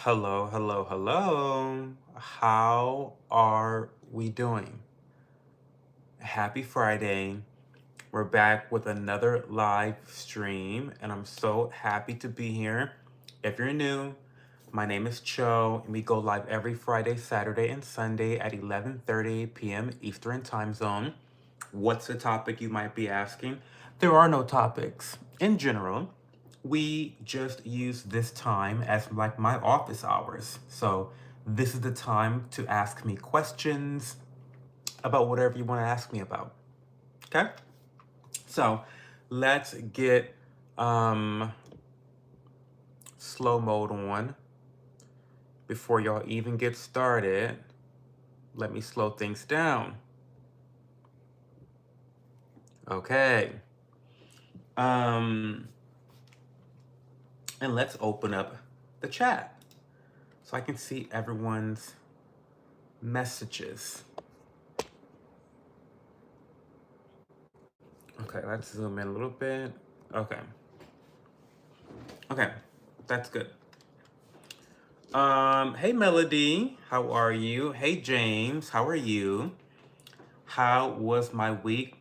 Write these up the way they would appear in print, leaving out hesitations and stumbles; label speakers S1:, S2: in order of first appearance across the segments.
S1: Hello, hello, hello. How are we doing? Happy Friday. We're back with another live stream, and I'm so happy to be here. If you're new, my name is Cho, and we go live every Friday, Saturday, and Sunday at 11:30 p.m. Eastern Time Zone. What's the topic you might be asking? There are no topics. In general, we just use this time as like my office hours. So this is the time to ask me questions about whatever you want to ask me about. Okay? So let's get slow mode on before y'all even get started. Let me slow things down. Okay. And let's open up the chat so I can see everyone's messages. Okay, let's zoom in a little bit. Okay. Okay, that's good. Hey Melody, how are you? Hey James, how are you? How was my week?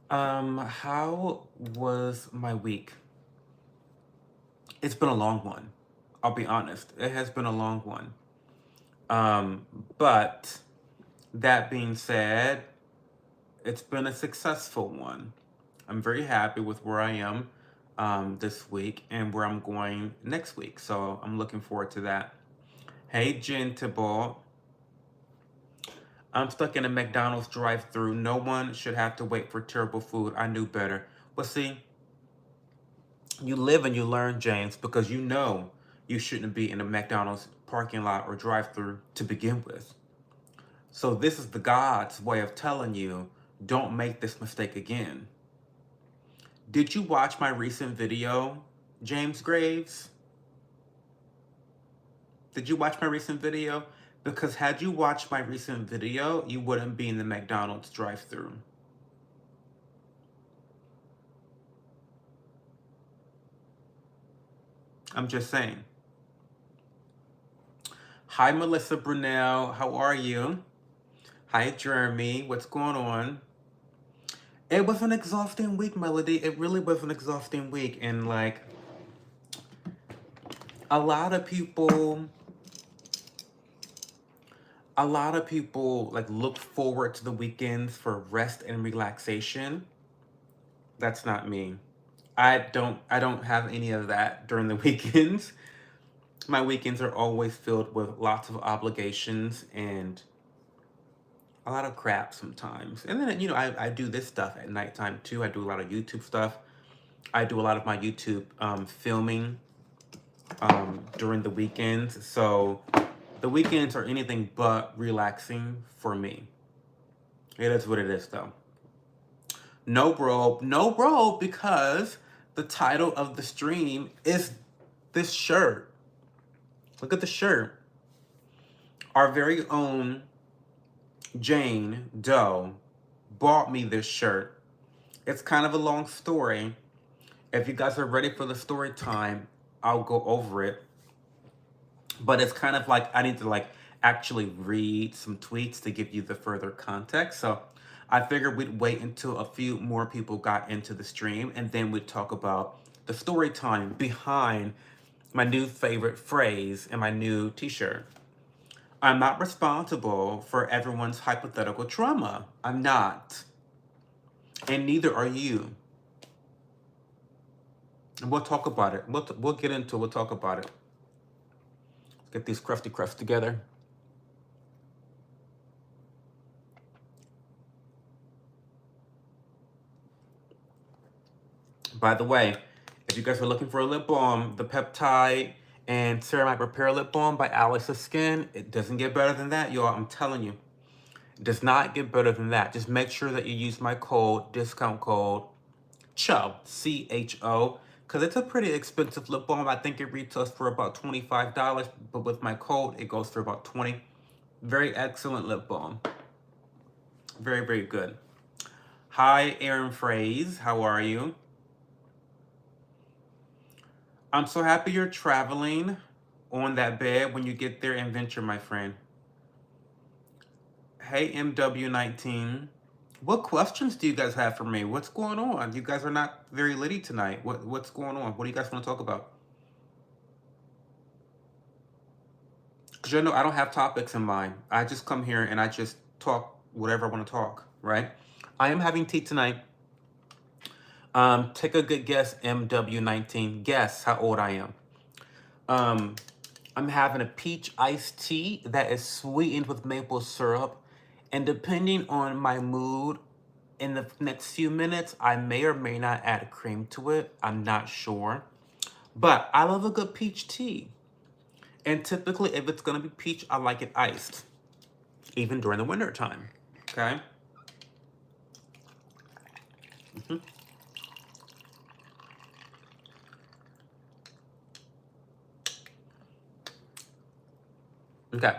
S1: How was my week? It's been a long one. I'll be honest. It has been a long one. But that being said, it's been a successful one. I'm very happy with where I am this week and where I'm going next week. So I'm looking forward to that. Hey, Jen Tibble. I'm stuck in a McDonald's drive-thru. No one should have to wait for terrible food. I knew better. Well, see, you live and you learn, James, because you know you shouldn't be in a McDonald's parking lot or drive-thru to begin with. So this is the God's way of telling you, don't make this mistake again. Did you watch my recent video, James Graves? Did you watch my recent video? Because had you watched my recent video, you wouldn't be in the McDonald's drive-thru. I'm just saying. Hi, Melissa Brunel. How are you? Hi, Jeremy. What's going on? It was an exhausting week, Melody. It really was an exhausting week. And like, a lot of people like look forward to the weekends for rest and relaxation. That's not me. I don't have any of that during the weekends. My weekends are always filled with lots of obligations and a lot of crap sometimes. And then, I do this stuff at nighttime too. I do a lot of YouTube stuff. I do a lot of my YouTube filming during the weekends. So the weekends are anything but relaxing for me. It is what it is, though. No bro, because the title of the stream is this shirt. Look at the shirt. Our very own Jane Doe bought me this shirt. It's kind of a long story. If you guys are ready for the story time, I'll go over it. But it's kind of like I need to like actually read some tweets to give you the further context. So I figured we'd wait until a few more people got into the stream and then we'd talk about the story time behind my new favorite phrase and my new t-shirt. I'm not responsible for everyone's hypothetical trauma. I'm not. And neither are you. And we'll talk about it. We'll get into it. We'll talk about it. Let's get these crusty crusts together. By the way, if you guys are looking for a lip balm, the Peptide and Ceramide Repair Lip Balm by Alice's Skin, it doesn't get better than that, y'all. I'm telling you. It does not get better than that. Just make sure that you use my discount code CHO, C-H-O, because it's a pretty expensive lip balm. I think it retails for about $25, but with my code, it goes for about $20. Very excellent lip balm. Very, very good. Hi, Aaron Fraze. How are you? I'm so happy you're traveling on that bed when you get there and venture, my friend. Hey, MW19. What questions do you guys have for me? What's going on? You guys are not very litty tonight. What's going on? What do you guys want to talk about? Because you know I don't have topics in mind. I just come here and I just talk whatever I want to talk, right? I am having tea tonight. Take a good guess, MW19. Guess how old I am. I'm having a peach iced tea that is sweetened with maple syrup. And depending on my mood, in the next few minutes, I may or may not add cream to it. I'm not sure. But I love a good peach tea. And typically, if it's going to be peach, I like it iced. Even during the winter time. Okay? Mm-hmm. Okay.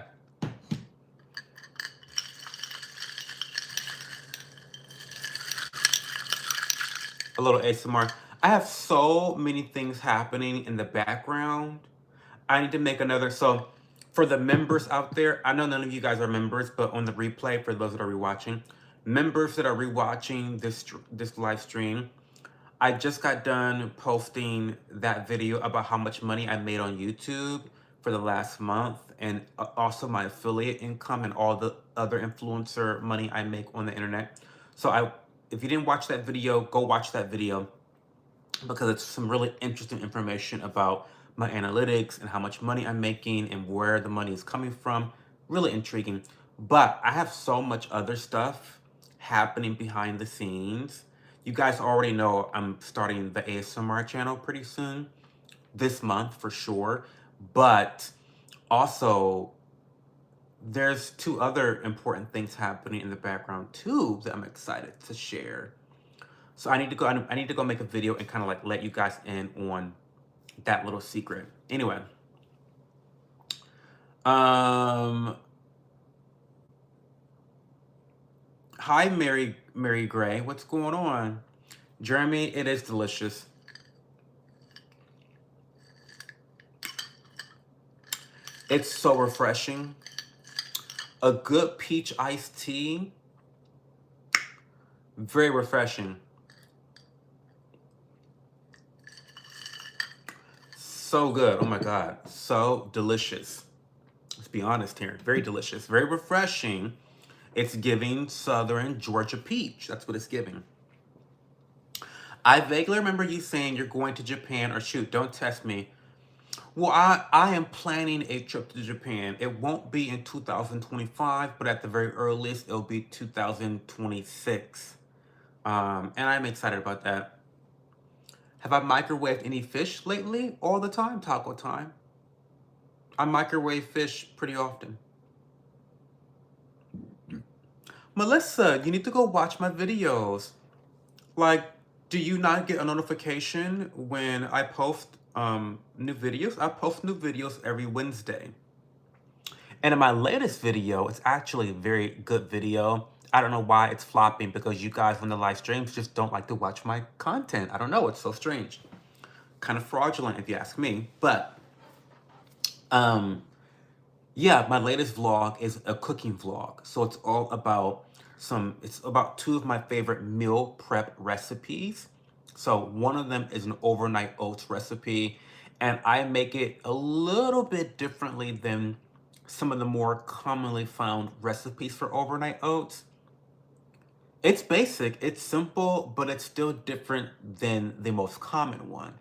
S1: A little ASMR. I have so many things happening in the background. I need to make another. So, for the members out there, I know none of you guys are members, but on the replay, for those that are rewatching, members that are rewatching this live stream, I just got done posting that video about how much money I made on YouTube for the last month, and also my affiliate income and all the other influencer money I make on the internet. So if you didn't watch that video, go watch that video, because it's some really interesting information about my analytics and how much money I'm making and where the money is coming from. Really intriguing. But I have so much other stuff happening behind the scenes. You guys already know I'm starting the ASMR channel pretty soon, this month for sure. But also, there's two other important things happening in the background too that I'm excited to share. So I need to go make a video and kind of like let you guys in on that little secret. Anyway. Hi Mary Gray. What's going on? Jeremy, it is delicious. It's so refreshing. A good peach iced tea. Very refreshing. So good. Oh my God. So delicious. Let's be honest here. Very delicious. Very refreshing. It's giving Southern Georgia peach. That's what it's giving. I vaguely remember you saying you're going to Japan, or shoot, don't test me. Well, I am planning a trip to Japan. It won't be in 2025, but at the very earliest, it'll be 2026. And I'm excited about that. Have I microwaved any fish lately? All the time, taco time. I microwave fish pretty often. Melissa, you need to go watch my videos. Like, do you not get a notification when I post new videos? I post new videos every Wednesday. And in my latest video, it's actually a very good video. I don't know why it's flopping, because you guys on the live streams just don't like to watch my content. I don't know, it's so strange. Kind of fraudulent if you ask me. But yeah, my latest vlog is a cooking vlog. So it's all about it's about two of my favorite meal prep recipes. So one of them is an overnight oats recipe, and I make it a little bit differently than some of the more commonly found recipes for overnight oats. It's basic, it's simple, but it's still different than the most common one.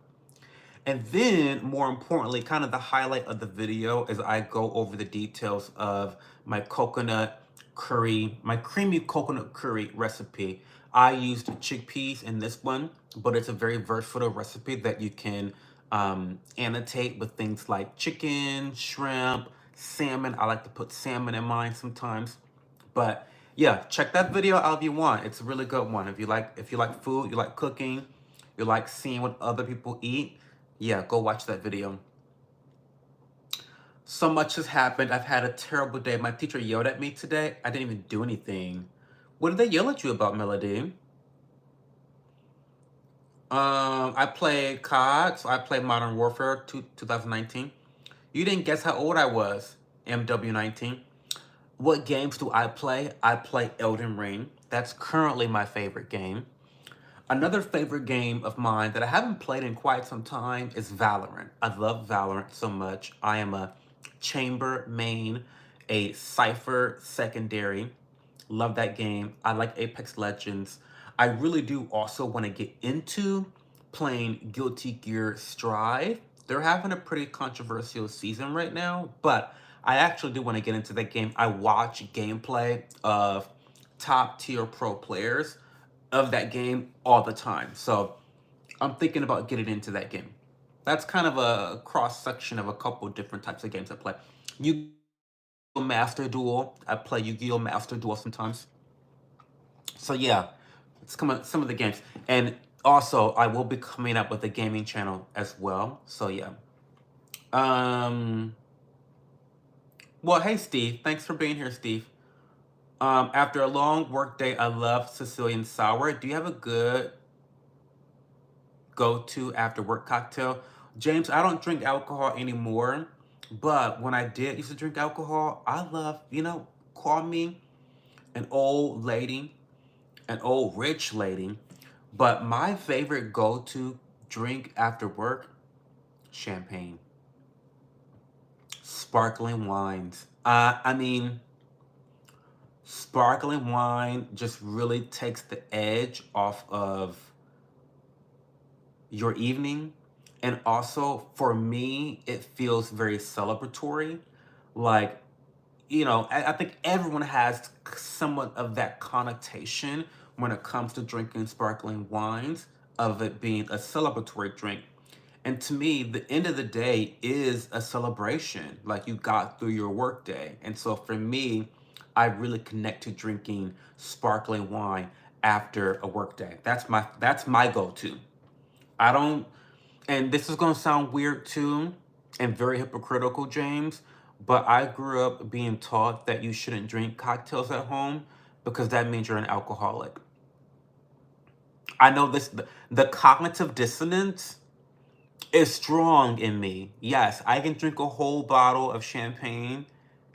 S1: And then, more importantly, kind of the highlight of the video is I go over the details of my coconut curry, my creamy coconut curry recipe. I used chickpeas in this one, but it's a very versatile recipe that you can annotate with things like chicken, shrimp, salmon. I like to put salmon in mine sometimes. But yeah, check that video out if you want. It's a really good one. If you like food, you like cooking, you like seeing what other people eat, yeah, go watch that video. So much has happened. I've had a terrible day. My teacher yelled at me today. I didn't even do anything. What did they yell at you about, Melody? I played COD, so I played Modern Warfare 2019. You didn't guess how old I was, MW19. What games do I play? I play Elden Ring. That's currently my favorite game. Another favorite game of mine that I haven't played in quite some time is Valorant. I love Valorant so much. I am a Chamber main, a Cypher secondary. Love that game. I like Apex Legends. I really do also want to get into playing Guilty Gear Strive. They're having a pretty controversial season right now, but I actually do want to get into that game. I watch gameplay of top tier pro players of that game all the time. So I'm thinking about getting into that game. That's kind of a cross section of a couple different types of games I play. Yu-Gi-Oh! Master Duel. I play Yu-Gi-Oh! Master Duel sometimes. So yeah, it's some of the games. And also, I will be coming up with a gaming channel as well. So yeah. Well, hey Steve, thanks for being here, Steve. After a long work day, I love Sicilian sour. Do you have a good go-to after work cocktail? James, I don't drink alcohol anymore, but when I did used to drink alcohol, I love, call me an old lady, an old rich lady, but my favorite go-to drink after work, champagne, sparkling wines. I mean, sparkling wine just really takes the edge off of your evening. And also, for me, it feels very celebratory. Like, I think everyone has somewhat of that connotation when it comes to drinking sparkling wines, of it being a celebratory drink. And to me, the end of the day is a celebration. Like, you got through your workday. And so for me, I really connect to drinking sparkling wine after a workday. That's my go-to. I don't, and this is gonna sound weird too, and very hypocritical, James, but I grew up being taught that you shouldn't drink cocktails at home because that means you're an alcoholic. I know the cognitive dissonance is strong in me. Yes, I can drink a whole bottle of champagne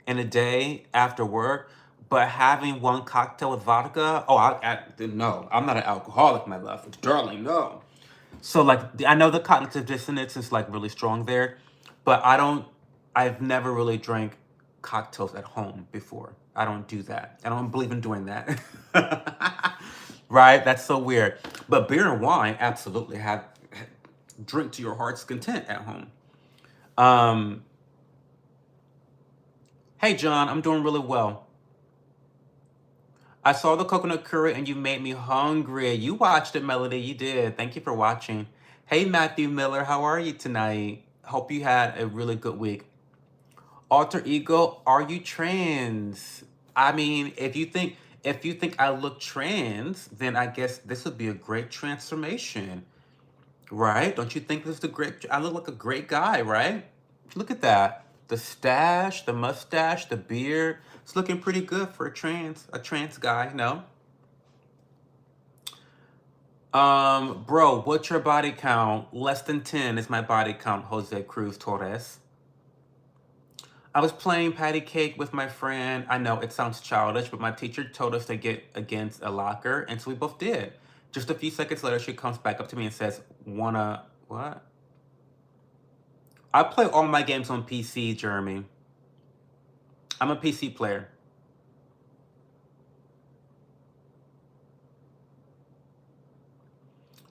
S1: in a day after work, but having one cocktail with vodka, oh, no, I'm not an alcoholic, my love, darling, no. So like I know the cognitive dissonance is like really strong there, but I've never really drank cocktails at home before. I don't do that. I don't believe in doing that. Right? That's so weird. But beer and wine, absolutely have drink to your heart's content at home. Hey John, I'm doing really well. I saw the coconut curry and you made me hungry. You watched it, Melody. You did. Thank you for watching. Hey, Matthew Miller. How are you tonight? Hope you had a really good week. Alter ego, are you trans? I mean, if you think I look trans, then I guess this would be a great transformation, right? Don't you think this is a great? I look like a great guy, right? Look at that. The stash, the mustache, the beard. It's looking pretty good for a trans guy, no? Bro, what's your body count? Less than 10 is my body count, Jose Cruz Torres. I was playing patty cake with my friend. I know it sounds childish, but my teacher told us to get against a locker, and so we both did. Just a few seconds later, she comes back up to me and says, wanna, what? I play all my games on PC, Jeremy. I'm a PC player.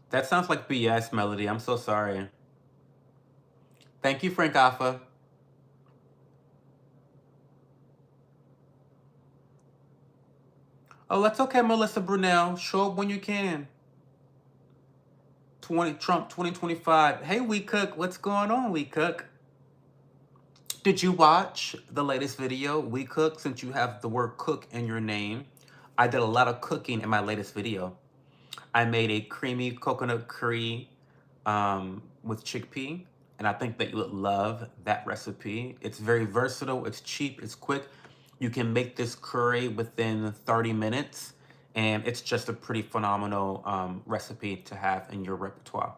S1: That sounds like BS, Melody. I'm so sorry. Thank you, Frank Alpha. Oh, that's okay, Melissa Brunel. Show up when you can. Trump 2025. Hey, We Cook. What's going on, We Cook? Did you watch the latest video, We Cook, since you have the word cook in your name? I did a lot of cooking in my latest video. I made a creamy coconut curry with chickpea, and I think that you would love that recipe. It's very versatile, it's cheap, it's quick. You can make this curry within 30 minutes, And it's just a pretty phenomenal recipe to have in your repertoire.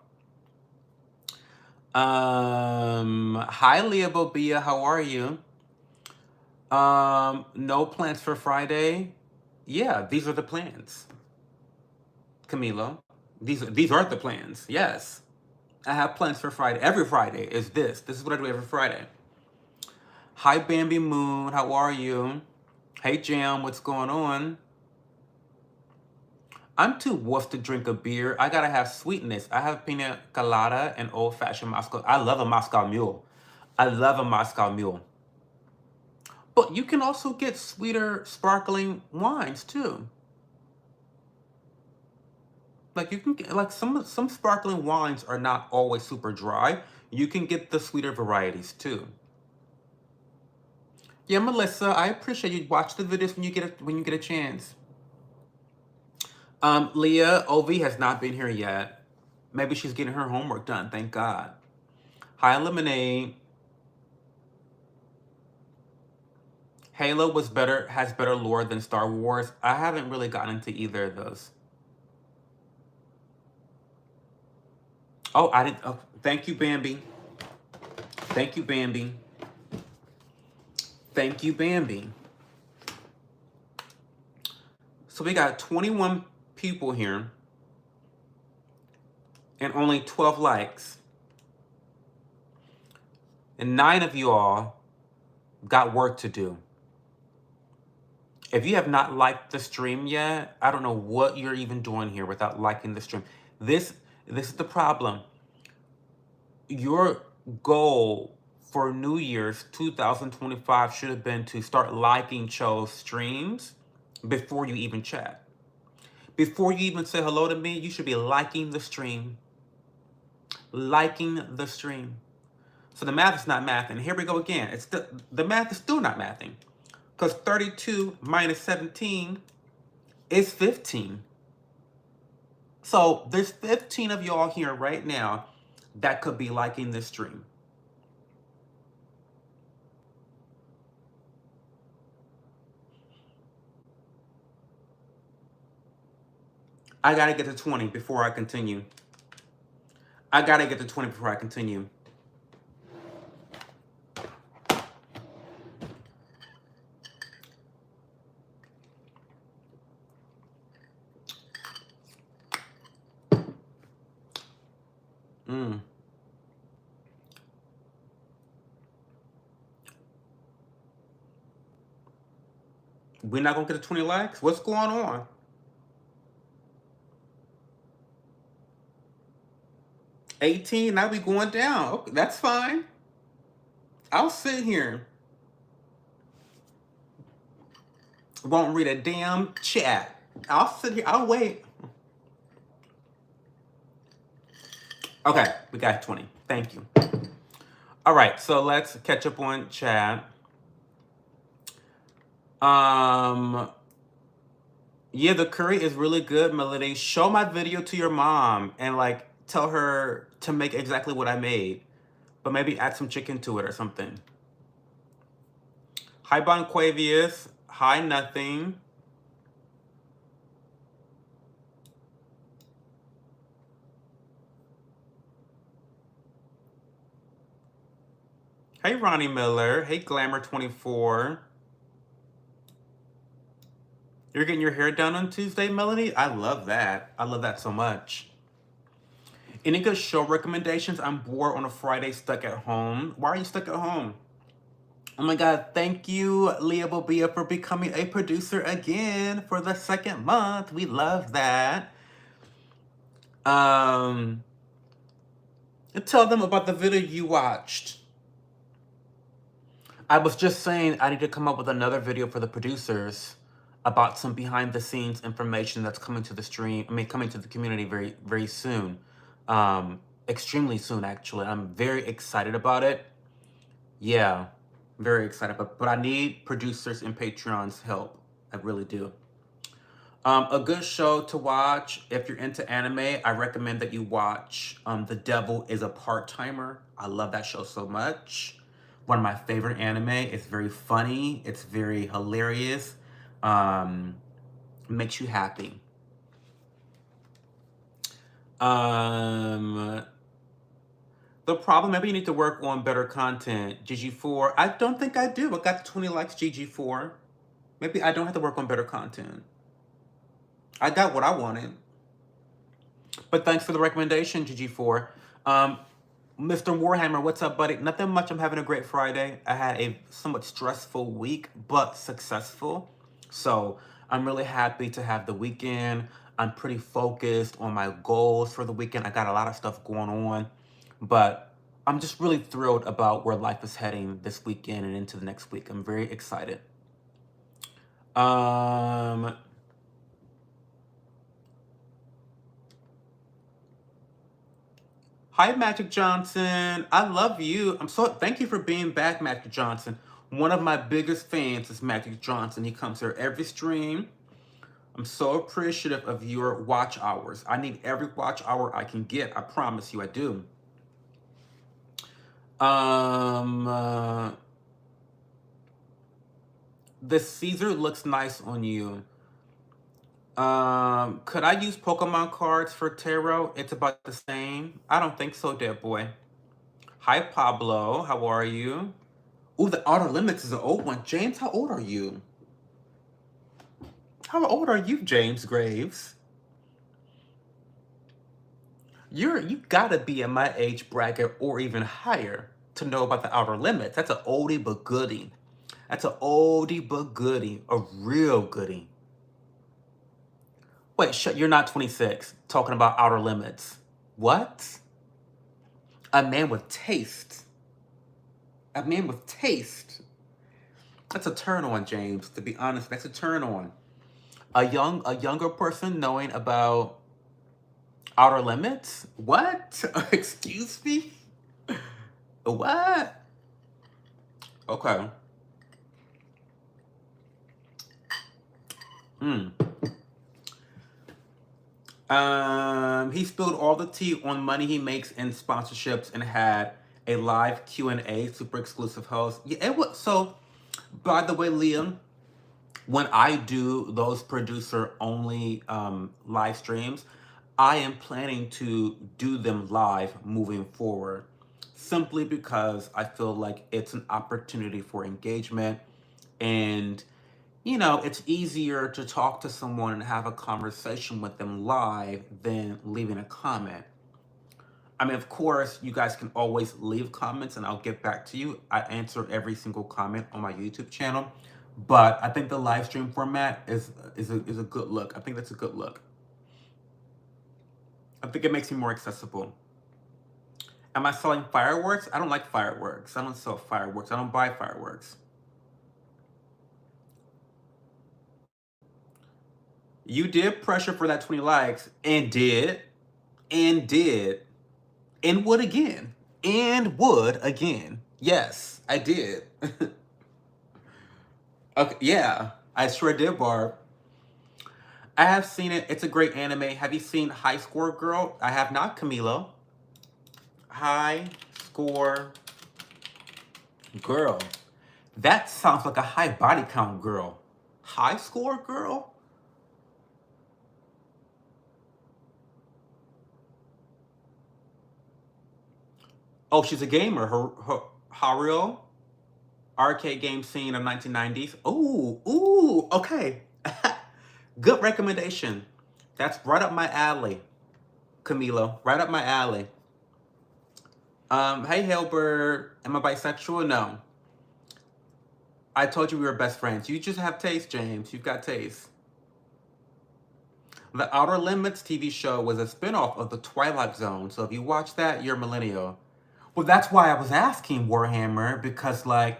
S1: Hi Leah Bobia, how are you? No plans for Friday? Yeah, these are the plans, Camilo. These are the plans. Yes, I have plans for Friday. Every Friday is this. This is what I do every Friday. Hi Bambi Moon, how are you? Hey Jam, what's going on? I'm too wolf to drink a beer. I gotta have sweetness. I have pina colada and old fashioned Moscow. I love a Moscow Mule. I love a Moscow Mule. But you can also get sweeter sparkling wines too. Like you can get like some sparkling wines are not always super dry. You can get the sweeter varieties too. Yeah, Melissa, I appreciate you. Watch the videos when you get a chance. Leah Ov has not been here yet. Maybe she's getting her homework done. Thank God. Hi, Lemonade. Halo has better lore than Star Wars. I haven't really gotten into either of those. Oh, I didn't. Oh, thank you, Bambi. Thank you, Bambi. Thank you, Bambi. So we got 21 people here and only 12 likes. And 9 of you all got work to do. If you have not liked the stream yet, I don't know what you're even doing here without liking the stream. This is the problem. Your goal for New Year's 2025 should have been to start liking Cho's streams before you even chat. Before you even say hello to me, you should be liking the stream. Liking the stream. So the math is not mathing. Here we go again. It's the math is still not mathing. Because 32 minus 17 is 15. So there's 15 of y'all here right now that could be liking this stream. I gotta get to 20 before I continue. I gotta get to 20 before I continue. We're not gonna get to 20 likes? What's going on? $18, now we going down. Okay, that's fine. I'll sit here. Won't read a damn chat. I'll sit here. I'll wait. Okay, we got 20. Thank you. All right, so let's catch up on chat. Yeah, the curry is really good, Melody. Show my video to your mom and like tell her to make exactly what I made, but maybe add some chicken to it or something. Hi, Bonquavius. Hi, Nothing. Hey, Ronnie Miller. Hey, Glamour24. You're getting your hair done on Tuesday, Melody? I love that. I love that so much. Any good show recommendations? I'm bored on a Friday, stuck at home. Why are you stuck at home? Oh my God, thank you, Leah Bobia, for becoming a producer again for the 2nd month. We love that. Tell them about the video you watched. I was just saying I need to come up with another video for the producers about some behind the scenes information that's coming to the stream. I mean, coming to the community very, very soon. Extremely soon, actually. I'm very excited about it. Yeah, very excited. But I need producers and Patreon's help. I really do. A good show to watch if you're into anime. I recommend that you watch The Devil is a Part-Timer. I love that show so much. One of my favorite anime. It's very funny. It's very hilarious. makes you happy. The problem, maybe you need to work on better content. GG4, I don't think I do. I got 20 likes, GG4. Maybe I don't have to work on better content. I got what I wanted. But thanks for the recommendation, GG4. Mr. Warhammer, what's up, buddy? Nothing much. I'm having a great Friday. I had a somewhat stressful week, but successful. So I'm really happy to have the weekend. I'm pretty focused on my goals for the weekend. I got a lot of stuff going on, but I'm just really thrilled about where life is heading this weekend and into the next week. I'm very excited. Hi, Magic Johnson. I love you. Thank you for being back, Magic Johnson. One of my biggest fans is Magic Johnson. He comes here every stream. I'm so appreciative of your watch hours. I need every watch hour I can get. I promise you I do. The Caesar looks nice on you. Could I use Pokemon cards for tarot? It's about the same. I don't think so, dear boy. Hi, Pablo. How are you? Ooh, the Outer Limits is an old one. James, how old are you? How old are you, James Graves? You gotta be in my age bracket or even higher to know about the Outer Limits. That's an oldie but goodie. That's an oldie but goodie. A real goodie. Wait, you're not 26 talking about Outer Limits. What? A man with taste. A man with taste. That's a turn on, James. To be honest, that's a turn on. A younger person knowing about Outer Limits? What? Excuse me? What? Okay. He spilled all the tea on money he makes in sponsorships and had a live Q&A, super exclusive host. Yeah, it was so. By the way, Liam, when I do those producer-only live streams, I am planning to do them live moving forward, simply because I feel like it's an opportunity for engagement, and you know, it's easier to talk to someone and have a conversation with them live than leaving a comment. I mean, of course, you guys can always leave comments and I'll get back to you. I answer every single comment on my YouTube channel. But I think the live stream format is a good look. I think that's a good look. I think it makes me more accessible. Am I selling fireworks? I don't like fireworks. I don't sell fireworks. I don't buy fireworks. You did pressure for that 20 likes and did, and would again, and would again. Yes, I did. Okay, yeah, I sure did, Barb. I have seen it. It's a great anime. Have you seen High Score Girl? I have not, Camilo. High Score Girl. That sounds like a high body count girl. High Score Girl? Oh, she's a gamer. Her Haruo? Arcade game scene of 1990s. Ooh, okay. Good recommendation. That's right up my alley, Camilo. Right up my alley. Hey, Hilbert. Am I bisexual? No. I told you we were best friends. You just have taste, James. You've got taste. The Outer Limits TV show was a spinoff of The Twilight Zone. So if you watch that, you're a millennial. Well, that's why I was asking, Warhammer, because, like,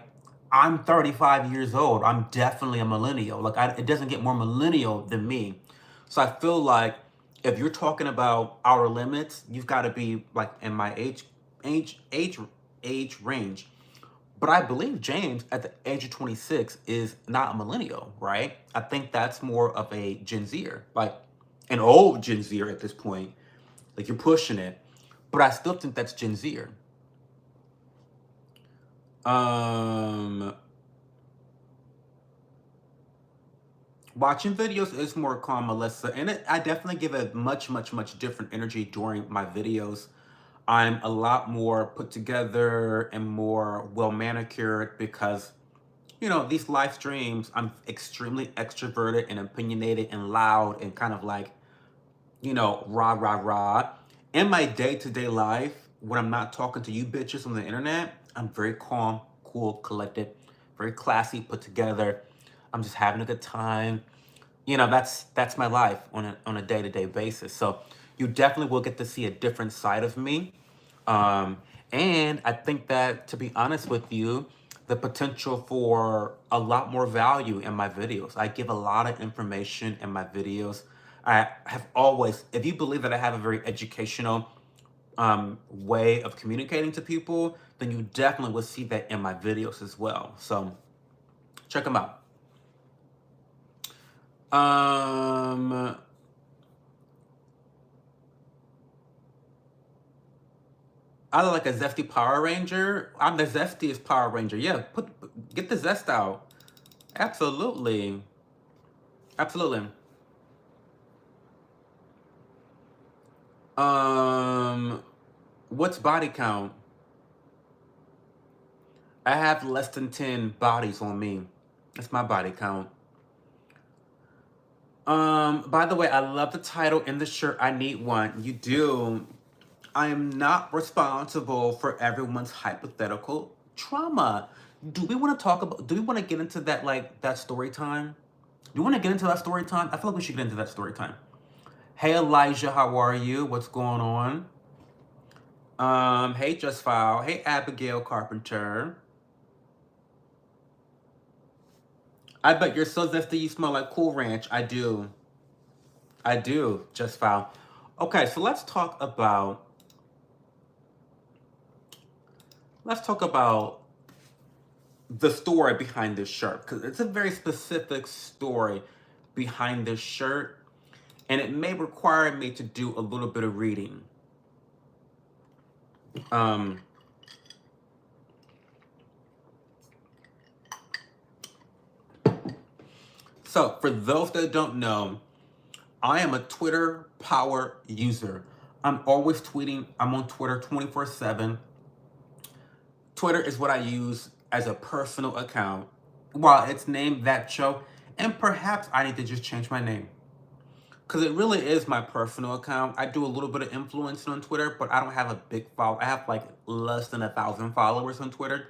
S1: I'm 35 years old. I'm definitely a millennial. Like, it doesn't get more millennial than me. So I feel like if you're talking about Outer Limits, you've got to be, like, in my age range. But I believe James, at the age of 26, is not a millennial, right? I think that's more of a Gen Zer, like an old Gen Zer at this point. Like, you're pushing it. But I still think that's Gen Zer. Watching videos is more calm, Melissa, and I definitely give a much, much, much different energy during my videos. I'm a lot more put together and more well manicured because, you know, these live streams, I'm extremely extroverted and opinionated and loud and kind of like, you know, rah, rah, rah. In my day-to-day life, when I'm not talking to you bitches on the internet, I'm very calm, cool, collected, very classy, put together. I'm just having a good time. You know, that's my life on a day-to-day basis. So you definitely will get to see a different side of me. Um, and I think that, to be honest with you, the potential for a lot more value in my videos. I give a lot of information in my videos. I have always, if you believe that I have a very educational way of communicating to people, then you definitely will see that in my videos as well. So check them out. Um, I look like a zesty Power Ranger. I'm the zestiest Power Ranger. Yeah, get the zest out. Absolutely. Absolutely. Um, what's body count? I have less than 10 bodies on me. That's my body count. By the way, I love the title in the shirt. I need one. You do. I am not responsible for everyone's hypothetical trauma. Do we want to talk about, do we want to get into that, like, that story time? Do you want to get into that story time? I feel like we should get into that story time. Hey, Elijah, how are you? What's going on? Hey, Just File. Hey, Abigail Carpenter. I bet you're so zesty you smell like Cool Ranch. I do. I do, Just File. Okay, so let's talk about the story behind this shirt, because it's a very specific story behind this shirt, and it may require me to do a little bit of reading. So for those that don't know, I am a Twitter power user. I'm always tweeting. I'm on Twitter 24/7. Twitter is what I use as a personal account. While it's named that show, and perhaps I need to just change my name, because it really is my personal account. I do a little bit of influencing on Twitter, but I don't have a big follow. I have like less than 1,000 followers on Twitter.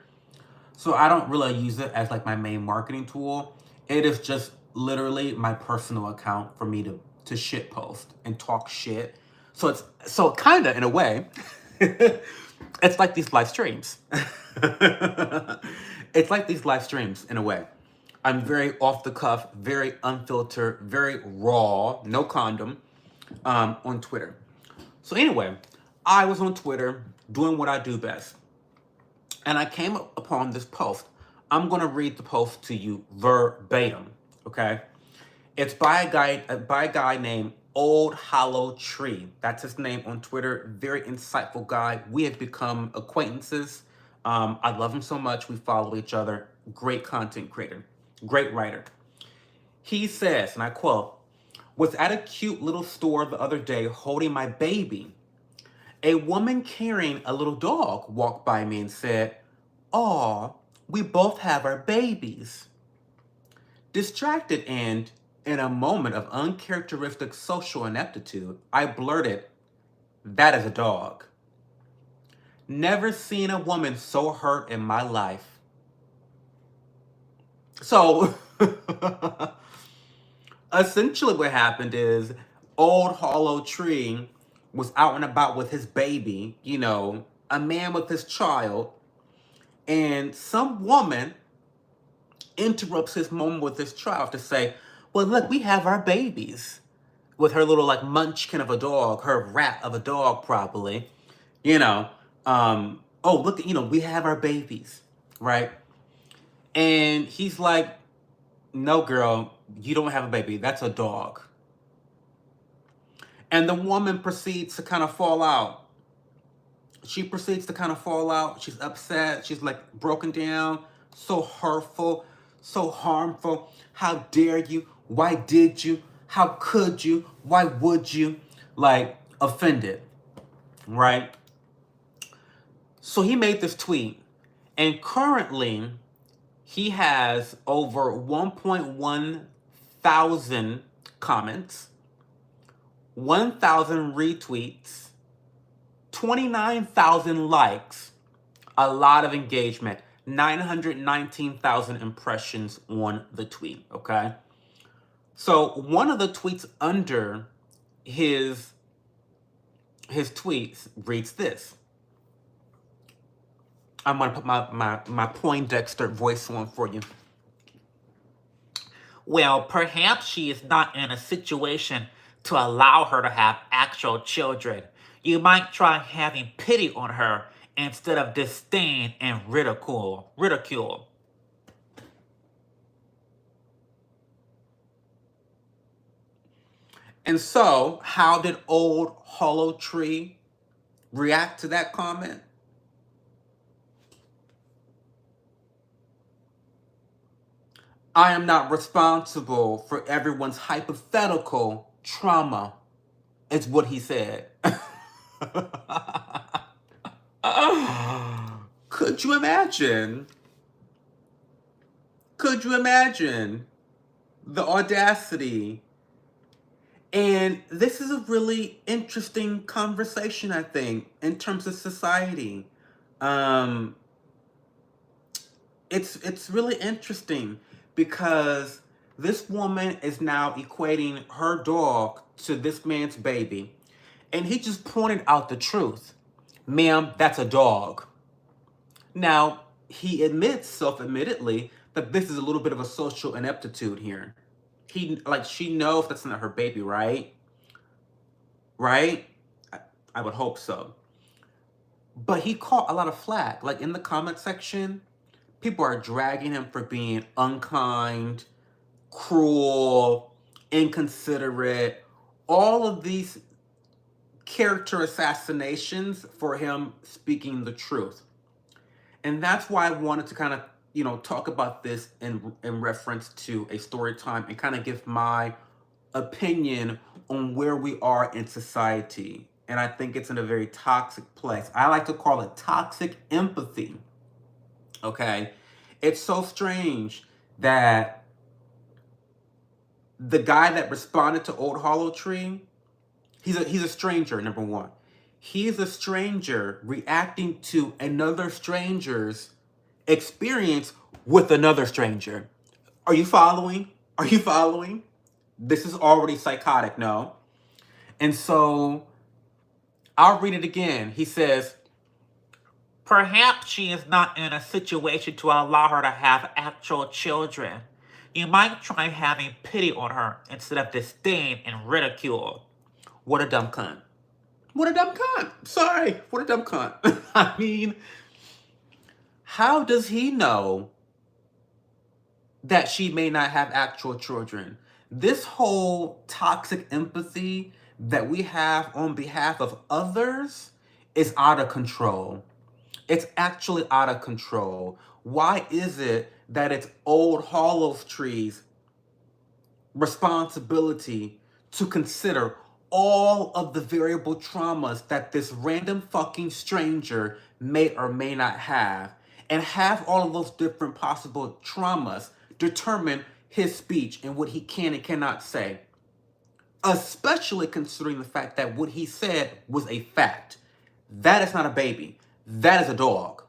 S1: So I don't really use it as like my main marketing tool. It is just literally my personal account for me to shit post and talk shit. So it's so kind of in a way, it's like these live streams. It's like these live streams in a way. I'm very off the cuff, very unfiltered, very raw, no condom, on Twitter. So anyway, I was on Twitter doing what I do best, and I came upon this post. I'm gonna read the post to you verbatim. Okay, it's by a guy named Old Hollow Tree. That's his name on Twitter. Very insightful guy. We have become acquaintances. I love him so much. We follow each other. Great content creator. Great writer. He says, and I quote, "Was at a cute little store the other day holding my baby. A woman carrying a little dog walked by me and said, 'Aw, we both have our babies.' Distracted and in a moment of uncharacteristic social ineptitude, I blurted, 'That is a dog.' Never seen a woman so hurt in my life." So, essentially what happened is Old Hollow Tree was out and about with his baby, you know, a man with his child, and some woman interrupts his moment with his child to say, "Well, look, we have our babies," with her little like munchkin of a dog, her rat of a dog, probably, you know. Oh, look, you know, we have our babies, right? And he's like, "No, girl, you don't have a baby. That's a dog." And the woman proceeds to kind of fall out. She proceeds to kind of fall out. She's upset. She's like broken down. So hurtful, so harmful. How dare you? Why did you? How could you? Why would you? Like, offended, right? So he made this tweet, and currently he has over 1.1 thousand comments, 1,000 retweets, 29,000 likes, a lot of engagement, 919,000 impressions on the tweet, okay? So one of the tweets under his tweets reads this. I'm gonna put my Poindexter voice on for you. Well, perhaps she is not in a situation to allow her to have actual children. You might try having pity on her instead of disdain and ridicule. And so, how did old Hollow Tree react to that comment? I am not responsible for everyone's hypothetical trauma, is what he said. Could you imagine? Could you imagine the audacity? And this is a really interesting conversation, I think, in terms of society. It's really interesting because this woman is now equating her dog to this man's baby, and he just pointed out the truth. Ma'am, that's a dog. Now, he admits self-admittedly that this is a little bit of a social ineptitude here. She knows that's not her baby, right? Right? I would hope so. But he caught a lot of flack. Like in the comment section, people are dragging him for being unkind, cruel, inconsiderate, all of these character assassinations for him speaking the truth. And that's why I wanted to kind of, talk about this in reference to a story time and kind of give my opinion on where we are in society. And I think it's in a very toxic place. I like to call it toxic empathy. Okay? It's so strange that the guy that responded to Old Hollow Tree, he's a stranger, number one. He's a stranger reacting to another stranger's experience with another stranger. Are you following? Are you following? This is already psychotic, no? And so I'll read it again. He says, perhaps she is not in a situation to allow her to have actual children. You might try having pity on her instead of disdain and ridicule. What a dumb cunt. What a dumb cunt. Sorry. What a dumb cunt. I mean, how does he know that she may not have actual children? This whole toxic empathy that we have on behalf of others is out of control. It's actually out of control. Why is it that it's Old Hollow Tree's responsibility to consider all of the variable traumas that this random fucking stranger may or may not have, and have all of those different possible traumas determine his speech and what he can and cannot say? Especially considering the fact that what he said was a fact. That is not a baby. That is a dog.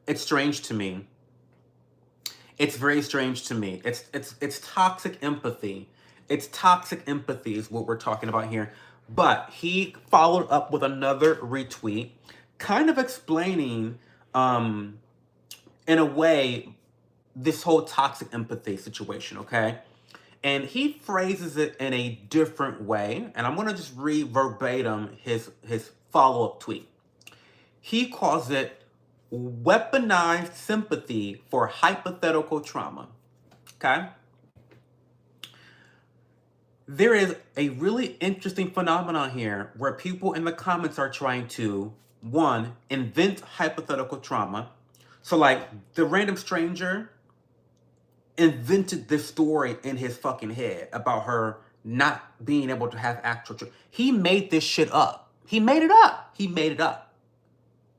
S1: It's strange to me. It's very strange to me. It's toxic empathy. It's toxic empathy is what we're talking about here. But he followed up with another retweet, kind of explaining, in a way, this whole toxic empathy situation, okay? And he phrases it in a different way, and I'm going to just read verbatim his follow-up tweet. He calls it weaponized sympathy for hypothetical trauma, okay? There is a really interesting phenomenon here where people in the comments are trying to, one, invent hypothetical trauma. So like the random stranger invented this story in his fucking head about her not being able to have actual children. He made this shit up. He made it up. He made it up.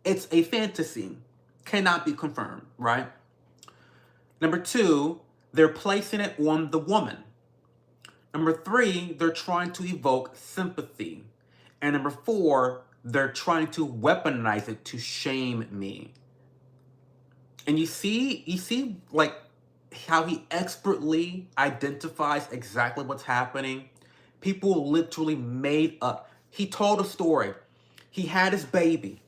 S1: It's a fantasy. Cannot be confirmed, right? Number two, they're placing it on the woman. Number three, they're trying to evoke sympathy. And number four, they're trying to weaponize it to shame me. And you see like how he expertly identifies exactly what's happening. People literally made up. He told a story. He had his baby.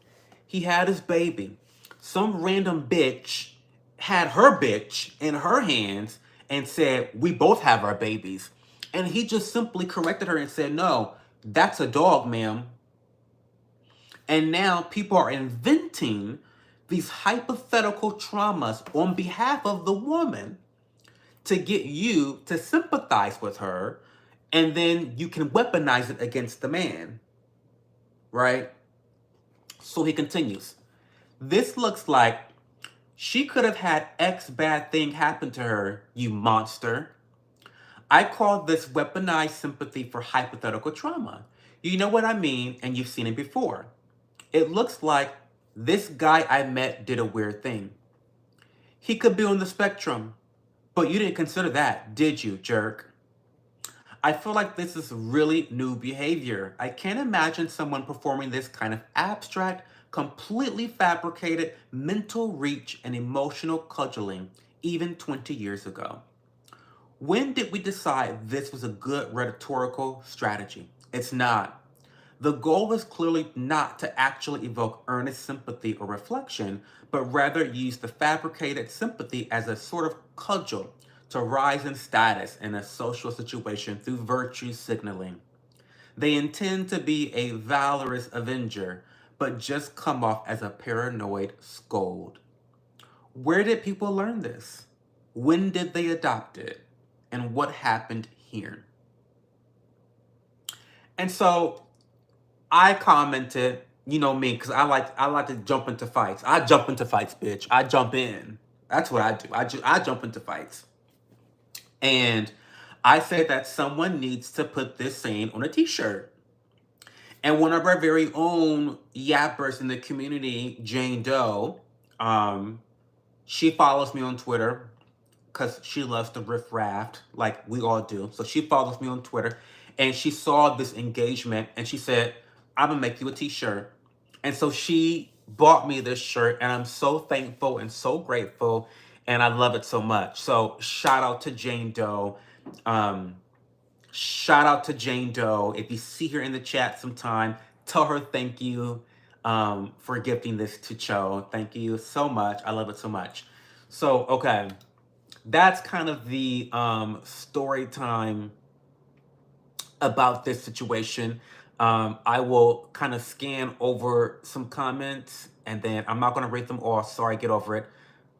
S1: He had his baby. Some random bitch had her bitch in her hands and said, we both have our babies. And he just simply corrected her and said, no, that's a dog, ma'am. And now people are inventing these hypothetical traumas on behalf of the woman to get you to sympathize with her, and then you can weaponize it against the man, right? So he continues. This looks like she could have had X bad thing happen to her, you monster. I call this weaponized sympathy for hypothetical trauma. You know what I mean, and you've seen it before. It looks like this guy I met did a weird thing. He could be on the spectrum, but you didn't consider that, did you, jerk? I feel like this is really new behavior. I can't imagine someone performing this kind of abstract, completely fabricated mental reach and emotional cudgeling even 20 years ago. When did we decide this was a good rhetorical strategy? It's not. The goal is clearly not to actually evoke earnest sympathy or reflection, but rather use the fabricated sympathy as a sort of cudgel to rise in status in a social situation through virtue signaling. They intend to be a valorous avenger, but just come off as a paranoid scold. Where did people learn this? When did they adopt it? And what happened here? And so I commented, you know me, because I like to jump into fights. I jump into fights, bitch. I jump in. That's what I do. I jump into fights. And I said that someone needs to put this saying on a t-shirt. And one of our very own yappers in the community, Jane Doe, she follows me on Twitter because she loves to riff raft like we all do. So she follows me on Twitter and she saw this engagement and she said, I'm gonna make you a t-shirt. And so she bought me this shirt and I'm so thankful and so grateful and I love it so much. So shout out to Jane Doe. Shout out to Jane Doe. If you see her in the chat sometime, tell her thank you for gifting this to Cho. Thank you so much. I love it so much. So, okay. That's kind of the story time about this situation. I will kind of scan over some comments and then I'm not going to read them all. Sorry, get over it.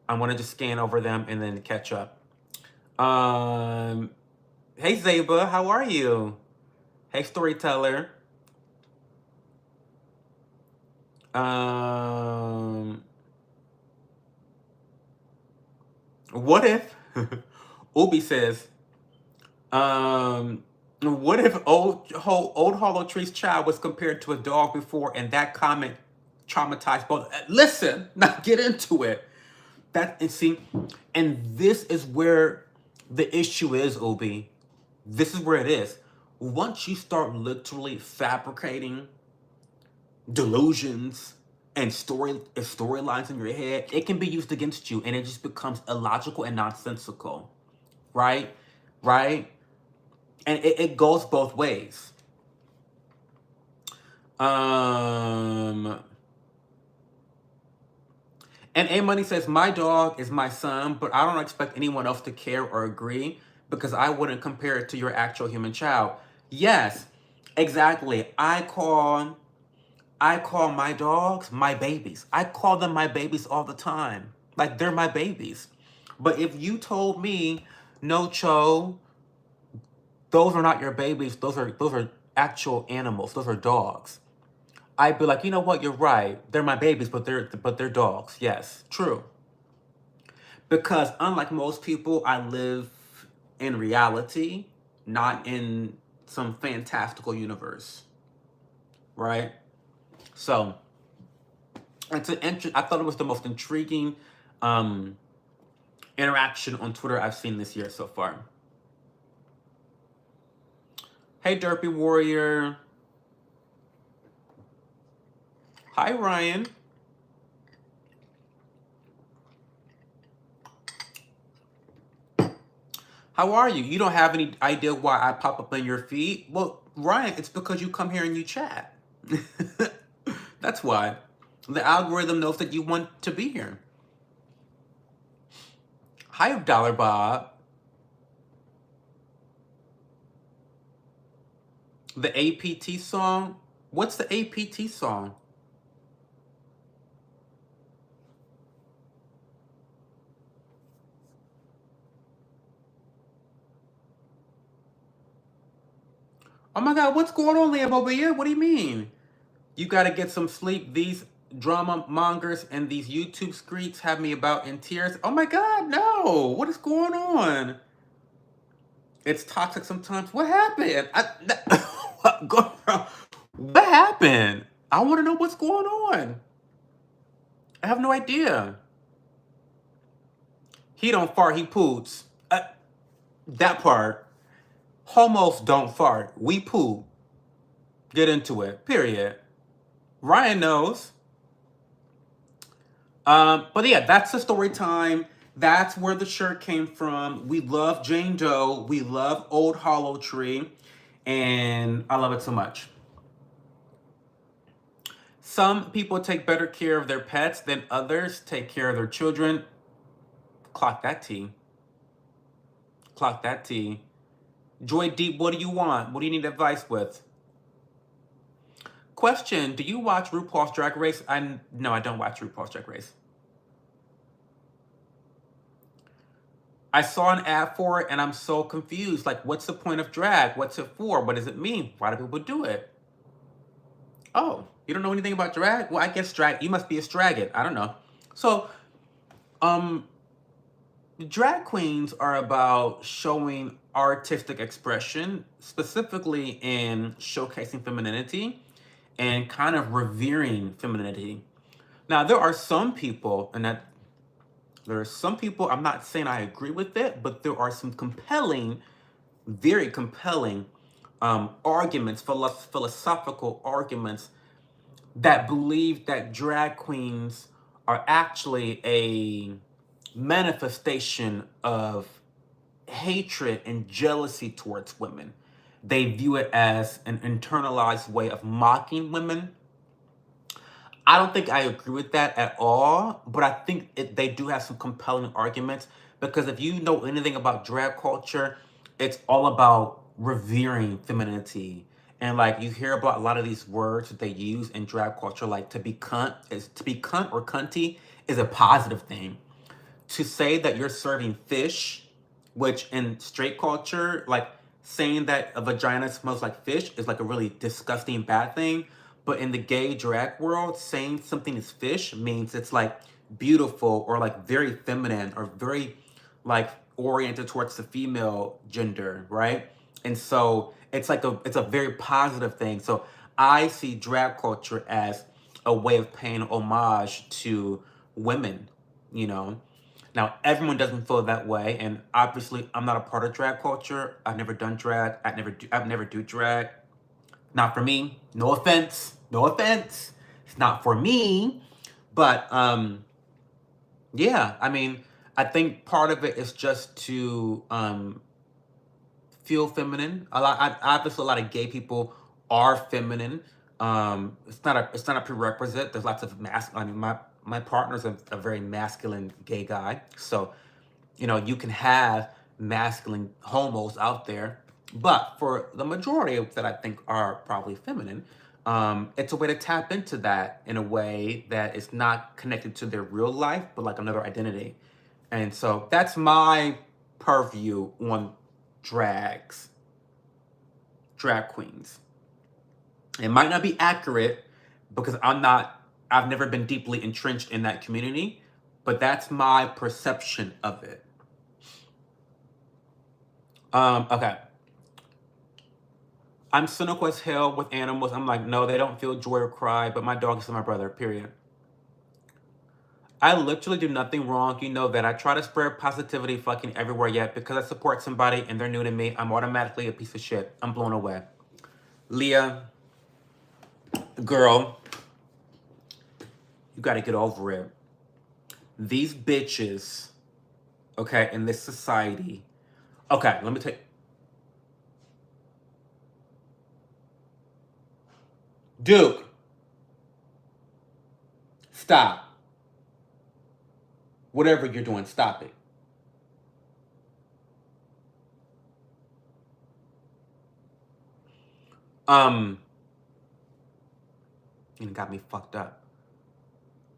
S1: I'm going to just scan over them and then catch up. Hey, Zaba, how are you? Hey, storyteller. What if, Ubi says, what if old Hollow Tree's child was compared to a dog before and that comment traumatized both? Listen, now get into it. And this is where the issue is, Ubi. This is where it is. Once you start literally fabricating delusions and storylines in your head, it can be used against you and it just becomes illogical and nonsensical. Right? And it goes both ways. And A Money says, my dog is my son, but I don't expect anyone else to care or agree because I wouldn't compare it to your actual human child. Yes, exactly. I call my dogs my babies. I call them my babies all the time. Like they're my babies. But if you told me, no, Cho, those are not your babies, those are actual animals, those are dogs, I'd be like, you know what, you're right. They're my babies, but they're dogs. Yes, true. Because unlike most people, I live in reality, not in some fantastical universe, right? So it's I thought it was the most intriguing um, interaction on Twitter I've seen this year so far. Hey, Derpy Warrior. Hi, Ryan. How are you? You don't have any idea why I pop up in your feed? Well, Ryan, it's because you come here and you chat. That's why. The algorithm knows that you want to be here. Hi, Dollar Bob. The APT song? What's the APT song? Oh my God, what's going on, Liam, over here? What do you mean? You gotta get some sleep. These drama mongers and these YouTube screeds have me about in tears. Oh my God, no. What is going on? It's toxic sometimes. What happened? What happened? I want to know what's going on. I have no idea. He don't fart, he poops. That part. Homos don't fart. We poop. Get into it. Period. Ryan knows. But yeah, that's the story time. That's where the shirt came from. We love Jane Doe. We love Old Hollow Tree. And I love it so much. Some people take better care of their pets than others take care of their children. Clock that T. Clock that T. Joy Deep, what do you want? What do you need advice with? Question, do you watch RuPaul's Drag Race? No, I don't watch RuPaul's Drag Race. I saw an ad for it and I'm so confused. Like, what's the point of drag? What's it for? What does it mean? Why do people do it? Oh, you don't know anything about drag? Well, I guess drag, you must be a straggit. I don't know. So, drag queens are about showing artistic expression, specifically in showcasing femininity and kind of revering femininity. Now, there are some people, I'm not saying I agree with it, but there are some compelling, very compelling arguments, philosophical arguments that believe that drag queens are actually a manifestation of hatred and jealousy towards women. They view it as an internalized way of mocking women. I don't think I agree with that at all, but I think they do have some compelling arguments because if you know anything about drag culture, it's all about revering femininity. And like you hear about a lot of these words that they use in drag culture, like to be cunt or cunty is a positive thing. To say that you're serving fish, which in straight culture, like saying that a vagina smells like fish is like a really disgusting bad thing. But in the gay drag world, saying something is fish means it's like beautiful or like very feminine or very like oriented towards the female gender, right? And so it's a very positive thing. So I see drag culture as a way of paying homage to women, you know. Now, everyone doesn't feel that way, and obviously, I'm not a part of drag culture. I've never done drag. I've never do drag. Not for me. No offense. No offense. It's not for me. But yeah. I mean, I think part of it is just to feel feminine. Obviously, a lot of gay people are feminine. It's not a prerequisite. There's lots of I mean, my partner's a very masculine gay guy, so you know you can have masculine homos out there, but for the majority that I think are probably feminine, it's a way to tap into that in a way that is not connected to their real life, but like another identity. And so that's my purview on drag queens. It might not be accurate because I've never been deeply entrenched in that community, but that's my perception of it. Okay. I'm cynical as hell with animals. I'm like, no, they don't feel joy or cry, but my dog is my brother, period. I literally do nothing wrong. You know that. I try to spread positivity fucking everywhere, yet because I support somebody and they're new to me, I'm automatically a piece of shit. I'm blown away. Leah, girl, you gotta get over it. These bitches, okay, in this society. Okay, let me take. Duke, stop. Whatever you're doing, stop it. Um, you got me fucked up.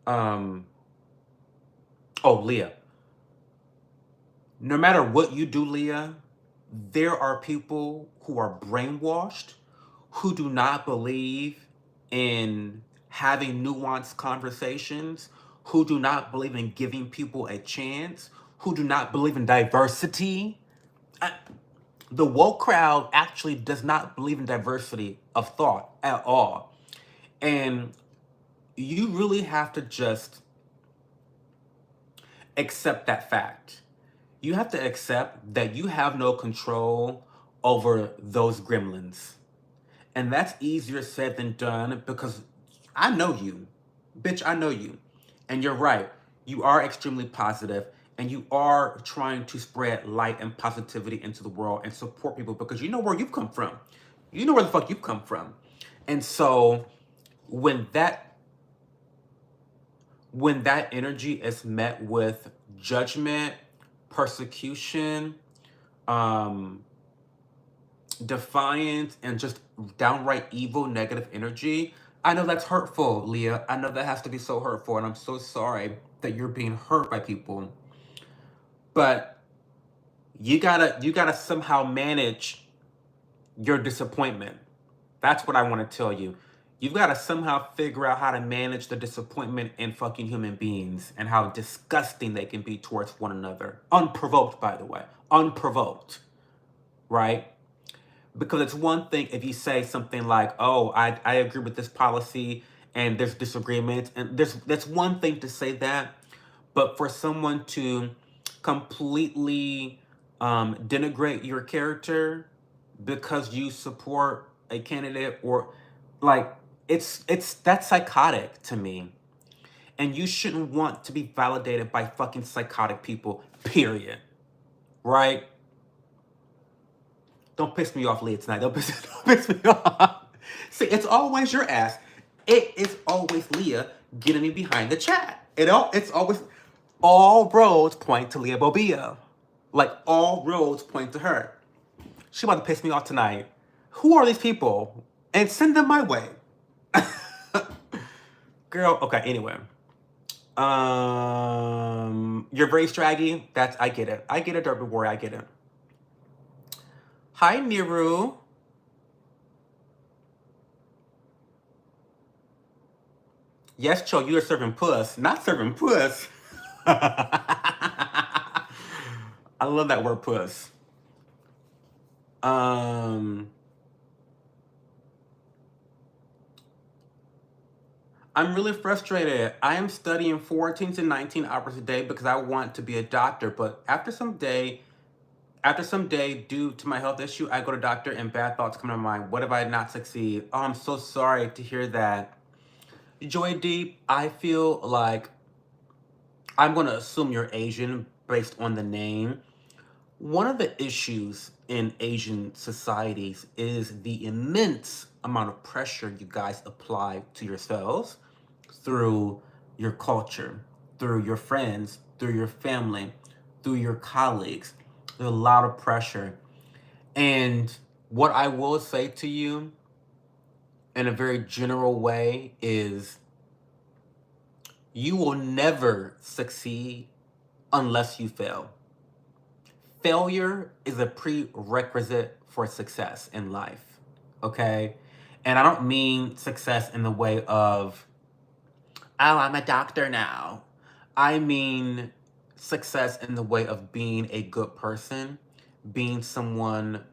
S1: Um, oh, Leah. No matter what you do, Leah, there are people who are brainwashed, who do not believe in having nuanced conversations, who do not believe in giving people a chance, who do not believe in diversity. The woke crowd actually does not believe in diversity of thought at all. And you really have to just accept that fact. You have to accept that you have no control over those gremlins. And that's easier said than done because I know you. Bitch, I know you. And you're right. You are extremely positive and you are trying to spread light and positivity into the world and support people because you know where you've come from. You know where the fuck you've come from. And so when that energy is met with judgment, persecution, defiance, and just downright evil, negative energy, I know that's hurtful, Leah. I know that has to be so hurtful, and I'm so sorry that you're being hurt by people. But you gotta somehow manage your disappointment. That's what I want to tell you. You've got to somehow figure out how to manage the disappointment in fucking human beings and how disgusting they can be towards one another. Unprovoked, by the way. Unprovoked. Right? Because it's one thing if you say something like, oh, I agree with this policy and there's disagreements. And that's one thing to say that. But for someone to completely denigrate your character because you support a candidate or like that's psychotic to me. And you shouldn't want to be validated by fucking psychotic people, period. Right? Don't piss me off, Leah, tonight. Don't piss me off. See, it's always your ass. It is always Leah getting me behind the chat. It's always all roads point to Leah Bobia. Like all roads point to her. She about to piss me off tonight. Who are these people? And send them my way. Girl, okay, anyway. You're very straggy. I get it. I get it, Derby Warrior, I get it. Hi, Miru. Yes, Cho, you are serving puss. Not serving puss. I love that word puss. I'm really frustrated. I am studying 14 to 19 hours a day because I want to be a doctor. But after some day, due to my health issue, I go to doctor and bad thoughts come to mind. What if I not succeed? Oh, I'm so sorry to hear that. Joy Deep, I feel like I'm going to assume you're Asian based on the name. One of the issues in Asian societies is the immense amount of pressure you guys apply to yourselves through your culture, through your friends, through your family, through your colleagues. There's a lot of pressure. And what I will say to you in a very general way is you will never succeed unless you fail. Failure is a prerequisite for success in life, okay? And I don't mean success in the way of, oh, I'm a doctor now. I mean success in the way of being a good person, being someone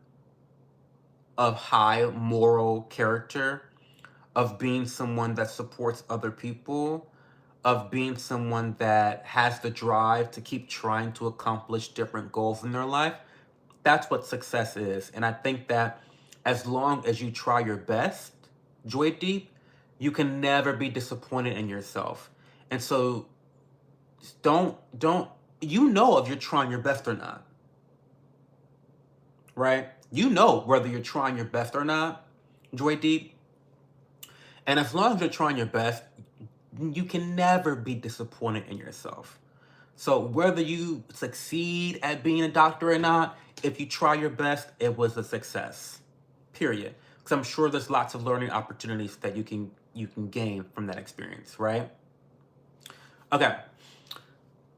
S1: of high moral character, of being someone that supports other people, of being someone that has the drive to keep trying to accomplish different goals in their life. That's what success is. And I think that as long as you try your best, Joy Deep, you can never be disappointed in yourself. And so don't you know if you're trying your best or not, right? You know whether you're trying your best or not, Joy Deep. And as long as you're trying your best, you can never be disappointed in yourself. So whether you succeed at being a doctor or not, if you try your best, it was a success. Period. Because I'm sure there's lots of learning opportunities that you can gain from that experience, right? Okay.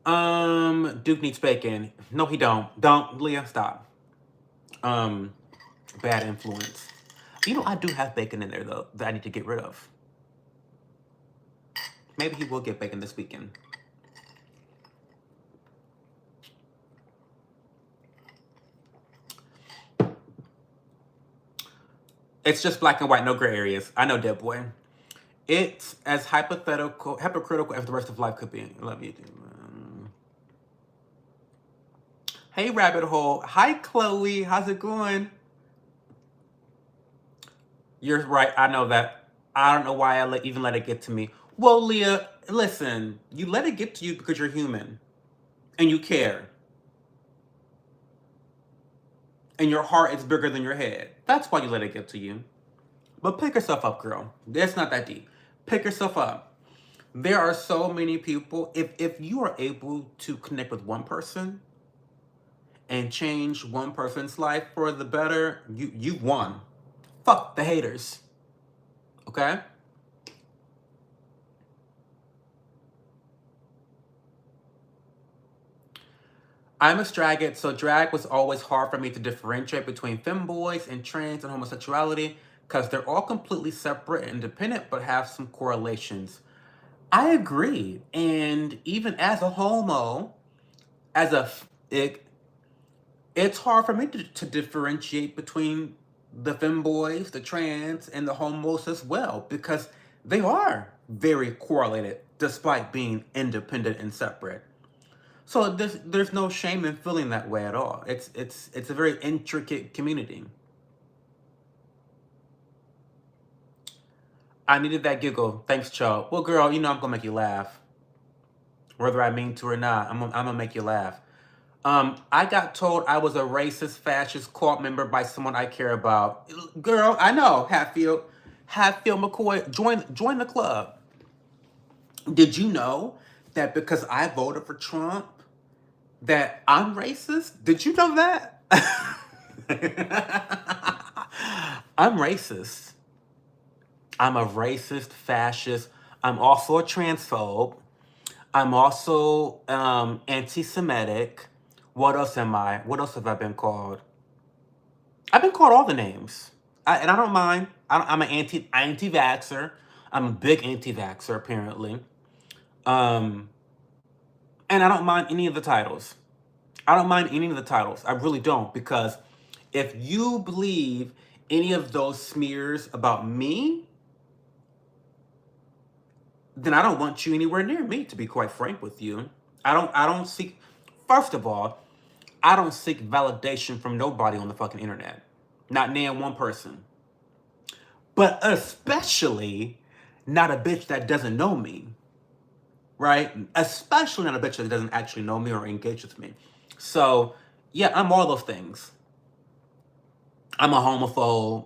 S1: Duke needs bacon. No, he don't. Don't, Leah, stop. Bad influence. You know, I do have bacon in there though that I need to get rid of. Maybe he will get bacon this weekend. It's just black and white, no gray areas. I know, dead boy. It's as hypocritical as the rest of life could be. I love you. Hey, rabbit hole. Hi, Chloe. How's it going? You're right. I know that. I don't know why I even let it get to me. Well, Leah, listen. You let it get to you because you're human and you care. And your heart is bigger than your head. That's why you let it get to you. But pick yourself up, girl. It's not that deep. Pick yourself up. There are so many people. If you are able to connect with one person and change one person's life for the better, you've won. Fuck the haters. Okay? I'm a straggot, so drag was always hard for me to differentiate between femboys and trans and homosexuality because they're all completely separate and independent but have some correlations. I agree. And even as a homo, as a it's hard for me to differentiate between the femboys, the trans, and the homos as well because they are very correlated despite being independent and separate. So there's no shame in feeling that way at all. It's a very intricate community. I needed that giggle. Thanks, Cho. Well, girl, you know I'm gonna make you laugh, whether I mean to or not. I'm gonna make you laugh. I got told I was a racist, fascist cult member by someone I care about. Girl, I know. Hatfield McCoy, join the club. Did you know that because I voted for Trump, that I'm racist? Did you know that? I'm racist. I'm a racist, fascist. I'm also a transphobe. I'm also anti-Semitic. What else am I? What else have I been called? I've been called all the names, and I don't mind. I'm an anti-vaxxer. I'm a big anti-vaxxer, apparently. Um, and I don't mind any of the titles. I don't mind any of the titles. I really don't, because if you believe any of those smears about me, then I don't want you anywhere near me, to be quite frank with you. I don't seek, first of all, I don't seek validation from nobody on the fucking internet. Not name one person. But especially not a bitch that doesn't know me. Right? Especially not a bitch that doesn't actually know me or engage with me. So, yeah, I'm all those things. I'm a homophobe.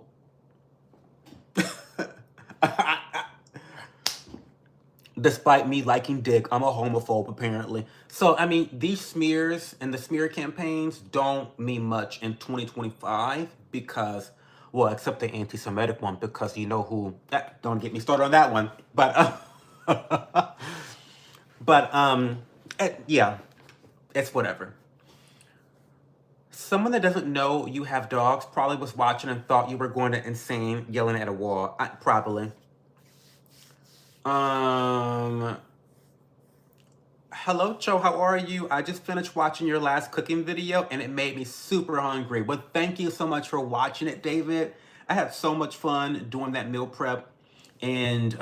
S1: Despite me liking dick, I'm a homophobe, apparently. So, I mean, these smears and the smear campaigns don't mean much in 2025 because, well, except the anti-Semitic one, because you know who, don't get me started on that one. But, yeah, it's whatever. Someone that doesn't know you have dogs probably was watching and thought you were going to insane yelling at a wall. Probably. How Hello, Cho, how are you? I just finished watching your last cooking video and it made me super hungry. But thank you so much for watching it, David. I had so much fun doing that meal prep. And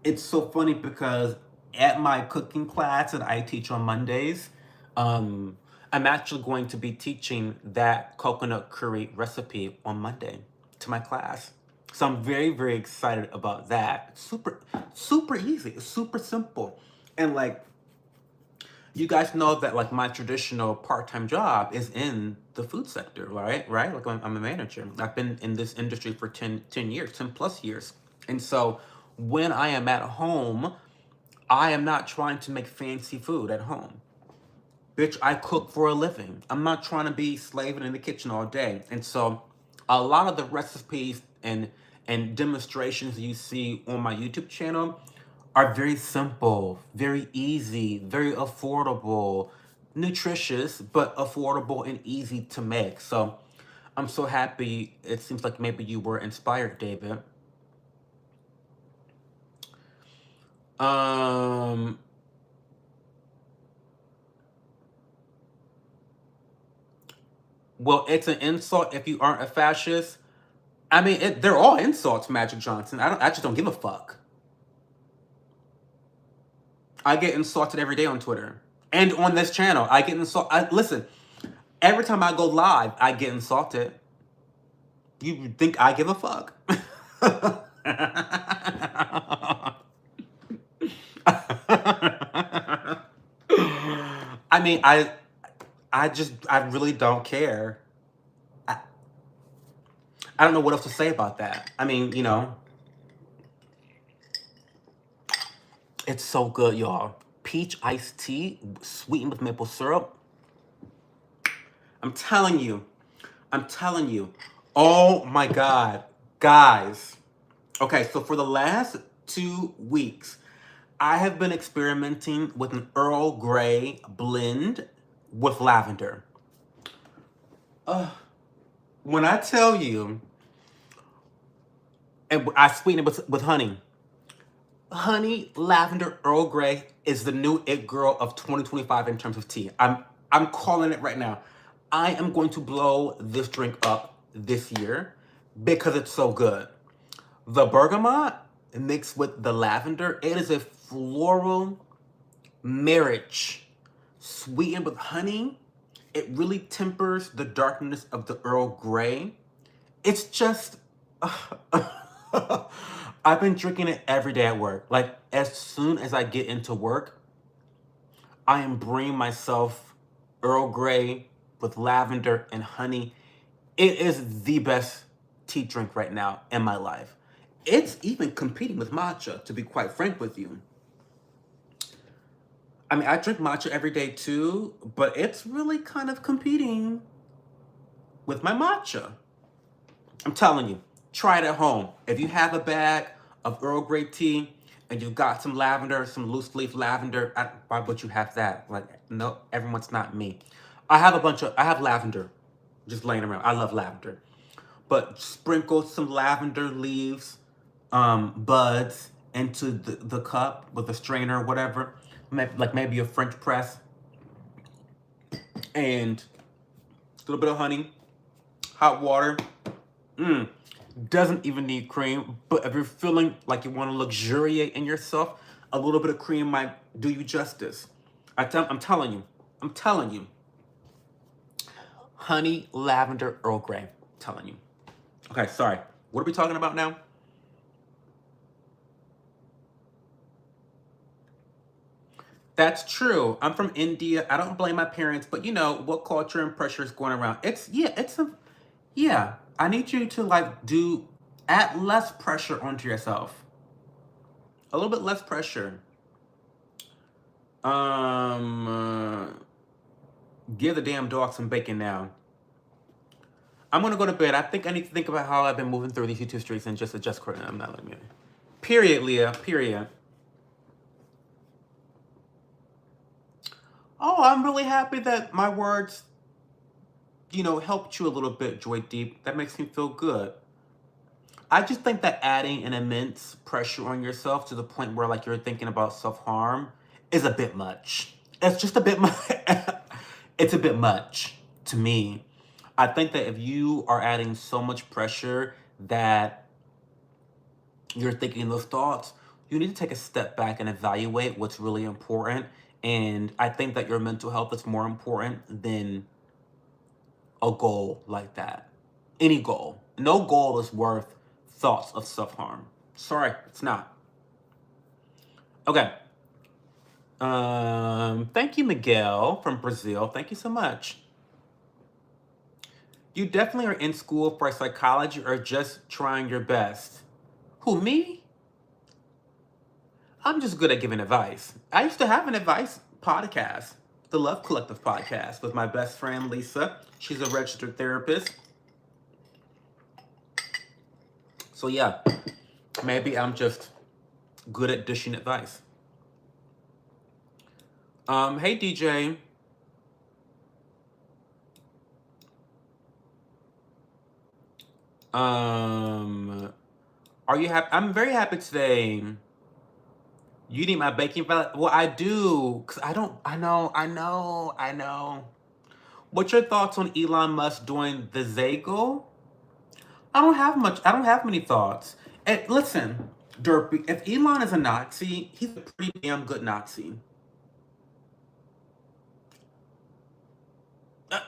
S1: it's so funny because at my cooking class that I teach on Mondays, I'm actually going to be teaching that coconut curry recipe on Monday to my class. So I'm very, very excited about that. Super, super easy. It's super simple. And like, you guys know that like my traditional part-time job is in the food sector, right? Right? Like I'm a manager. I've been in this industry for 10 years, 10 plus years. And so when I am at home, I am not trying to make fancy food at home. Bitch, I cook for a living. I'm not trying to be slaving in the kitchen all day. And so a lot of the recipes and demonstrations you see on my YouTube channel are very simple, very easy, very affordable, nutritious, but affordable and easy to make. So I'm so happy. It seems like maybe you were inspired, David. Well, it's an insult if you aren't a fascist. I mean, they're all insults, Magic Johnson. I just don't give a fuck. I get insulted every day on Twitter and on this channel. I get insulted. Listen, every time I go live, I get insulted. You think I give a fuck? I mean, I really don't care. I don't know what else to say about that. I mean, you know, it's so good, y'all. Peach iced tea sweetened with maple syrup. I'm telling you. I'm telling you. Oh my God. Guys. Okay, so for the last 2 weeks, I have been experimenting with an Earl Grey blend with lavender. When I tell you, and I sweeten it with honey. Honey lavender Earl Grey is the new it girl of 2025 in terms of tea. I'm calling it right now. I am going to blow this drink up this year because it's so good. The bergamot mixed with the lavender, it is a floral marriage sweetened with honey. It really tempers the darkness of the Earl Grey. It's just I've been drinking it every day at work. Like, as soon as I get into work, I am bringing myself Earl Grey with lavender and honey. It is the best tea drink right now in my life. It's even competing with matcha, to be quite frank with you. I mean, I drink matcha every day too, but it's really kind of competing with my matcha. I'm telling you, try it at home. If you have a bag of Earl Grey tea and you've got some lavender, some loose leaf lavender, why would you have that? Like, no, everyone's not me. I have lavender just laying around. I love lavender. But sprinkle some lavender leaves, buds into the cup with a strainer or whatever. Like maybe a French press. And a little bit of honey, hot water. Doesn't even need cream, but if you're feeling like you want to luxuriate in yourself, a little bit of cream might do you justice. I'm telling you. Honey, lavender, Earl Grey. I'm telling you. Okay, sorry. What are we talking about now? That's true. I'm from India. I don't blame my parents, but you know what culture and pressure is going around. Yeah. I need you to like add less pressure onto yourself. A little bit less pressure. Give the damn dog some bacon now. I'm gonna go to bed. I think I need to think about how I've been moving through these YouTube streets and just adjust. I'm not letting me. Period, Leah. Period. Oh, I'm really happy that my words, you know, helped you a little bit, Joy Deep. That makes me feel good. I just think that adding an immense pressure on yourself to the point where like you're thinking about self-harm is a bit much. it's just a bit much. It's a bit much to me. I think that if you are adding so much pressure that you're thinking those thoughts, you need to take a step back and evaluate what's really important. And I think that your mental health is more important than a goal like that. Any goal. No goal is worth thoughts of self-harm. Sorry, it's not. Okay. Thank you, Miguel from Brazil. Thank you so much. You definitely are in school for psychology or just trying your best. Who, me? I'm just good at giving advice. I used to have an advice podcast, the Love Collective podcast, with my best friend Lisa. She's a registered therapist. So yeah, maybe I'm just good at dishing advice. Hey DJ. Are you happy? I'm very happy today. You need my baking powder? Well, I do, cause I know. What's your thoughts on Elon Musk doing the Zagel? I don't have many thoughts. And listen, Derpy, if Elon is a Nazi, he's a pretty damn good Nazi. Uh,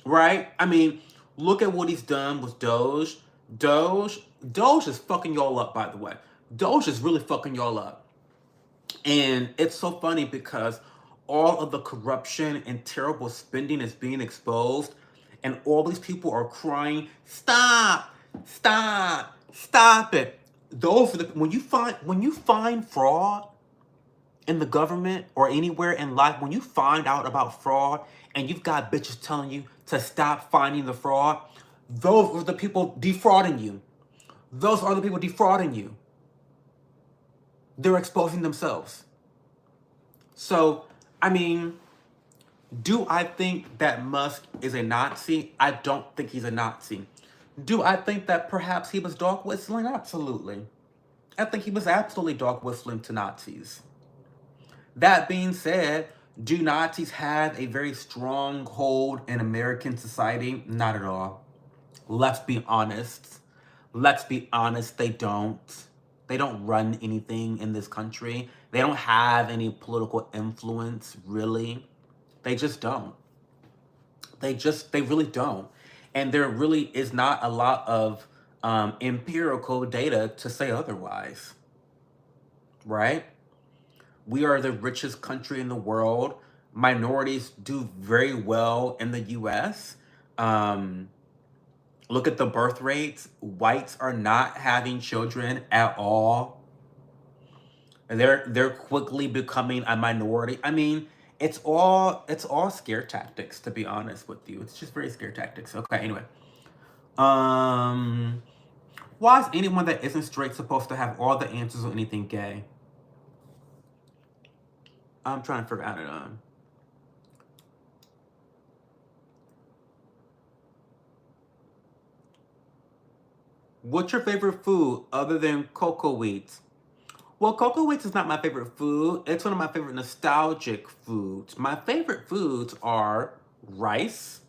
S1: right? I mean, look at what he's done with Doge. Doge is fucking y'all up, by the way. Doge is really fucking y'all up. And it's so funny because all of the corruption and terrible spending is being exposed, and all these people are crying, "Stop! Stop! Stop it!" Those are the when you find fraud in the government or anywhere in life, when you find out about fraud and you've got bitches telling you to stop finding the fraud, those are the people defrauding you. Those are the people defrauding you. They're exposing themselves. So, I mean, do I think that Musk is a Nazi? I don't think he's a Nazi. Do I think that perhaps he was dog whistling? Absolutely. I think he was absolutely dog whistling to Nazis. That being said, do Nazis have a very strong hold in American society? Not at all. Let's be honest. Let's be honest, they don't. They don't run anything in this country. They don't have any political influence, really. They just don't. They really don't. And there really is not a lot of empirical data to say otherwise, right? We are the richest country in the world. Minorities do very well in the US. Um, Look at the birth rates. Whites are not having children at all. They're quickly becoming a minority. I mean, it's all scare tactics, to be honest with you. It's just very scare tactics. Okay, anyway. Um why is anyone that isn't straight supposed to have all the answers on anything gay? I'm trying to figure out it. What's your favorite food other than cocoa wheat? Well, cocoa wheat is not my favorite food. It's one of my favorite nostalgic foods. My favorite foods are rice,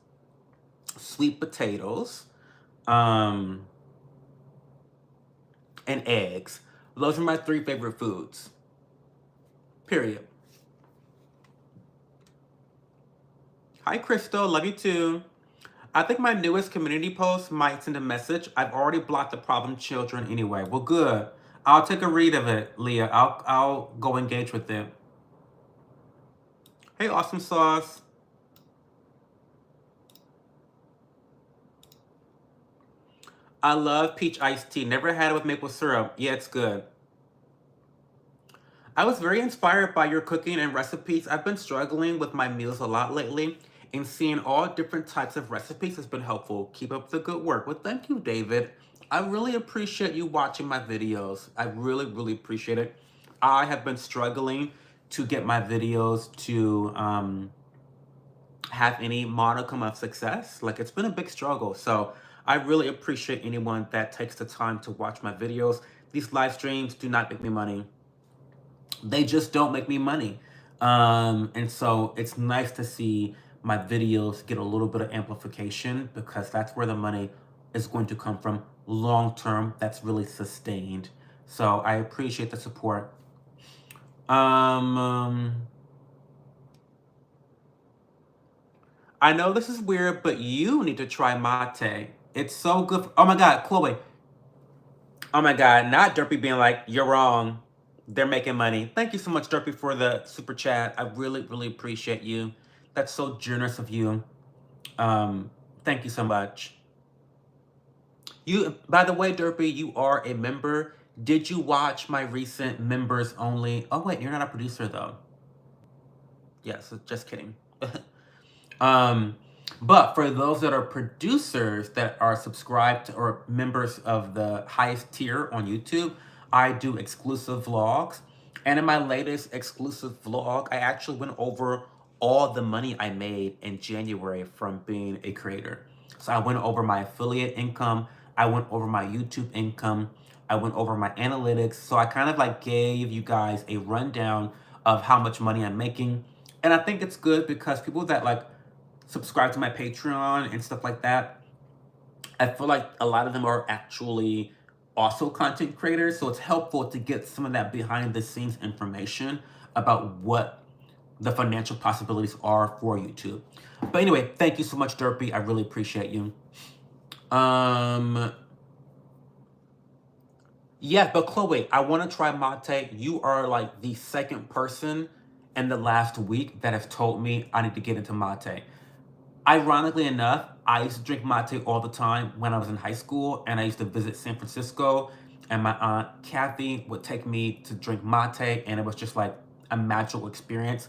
S1: sweet potatoes, um, and eggs. Those are my three favorite foods. Period. Hi, Crystal. Love you too. I think my newest community post might send a message. I've already blocked the problem children anyway. Well, good. I'll take a read of it, Leah. I'll go engage with them. Hey, awesome sauce. I love peach iced tea. Never had it with maple syrup. Yeah, it's good. I was very inspired by your cooking and recipes. I've been struggling with my meals a lot lately, and seeing all different types of recipes has been helpful. Keep up the good work. Well, thank you, David. I really appreciate you watching my videos. I really, really appreciate it. I have been struggling to get my videos to have any modicum of success. Like, it's been a big struggle. So I really appreciate anyone that takes the time to watch my videos. These live streams do not make me money. they just don't make me money. And so it's nice to see my videos get a little bit of amplification, because that's where the money is going to come from long term. That's really sustained. So I appreciate the support. Um, I know this is weird, but you need to try mate. It's so good. Oh my God, Chloe. Oh my God, not Derpy being like, you're wrong. They're making money. Thank you so much, Derpy, for the super chat. I really, really appreciate you. That's so generous of you. Thank you so much. You, by the way, Derpy, you are a member. Did you watch my recent members only? Oh wait, you're not a producer though. Yes, just kidding. Um, but for those that are producers that are subscribed to, or members of the highest tier on YouTube, I do exclusive vlogs. And in my latest exclusive vlog, I actually went over all the money I made in January from being a creator. So I went over my affiliate income, I went over my YouTube income, I went over my analytics. So I kind of like gave you guys a rundown of how much money I'm making. And I think it's good because people that like subscribe to my Patreon and stuff like that, I feel like a lot of them are actually also content creators. So it's helpful to get some of that behind the scenes information about what the financial possibilities are for YouTube. But anyway, thank you so much, Derpy. I really appreciate you. Yeah, but Chloe, I want to try mate. You are like the second person in the last week that has told me I need to get into mate. Ironically enough, I used to drink mate all the time when I was in high school, and I used to visit San Francisco, and my aunt Kathy would take me to drink mate, and it was just like a magical experience.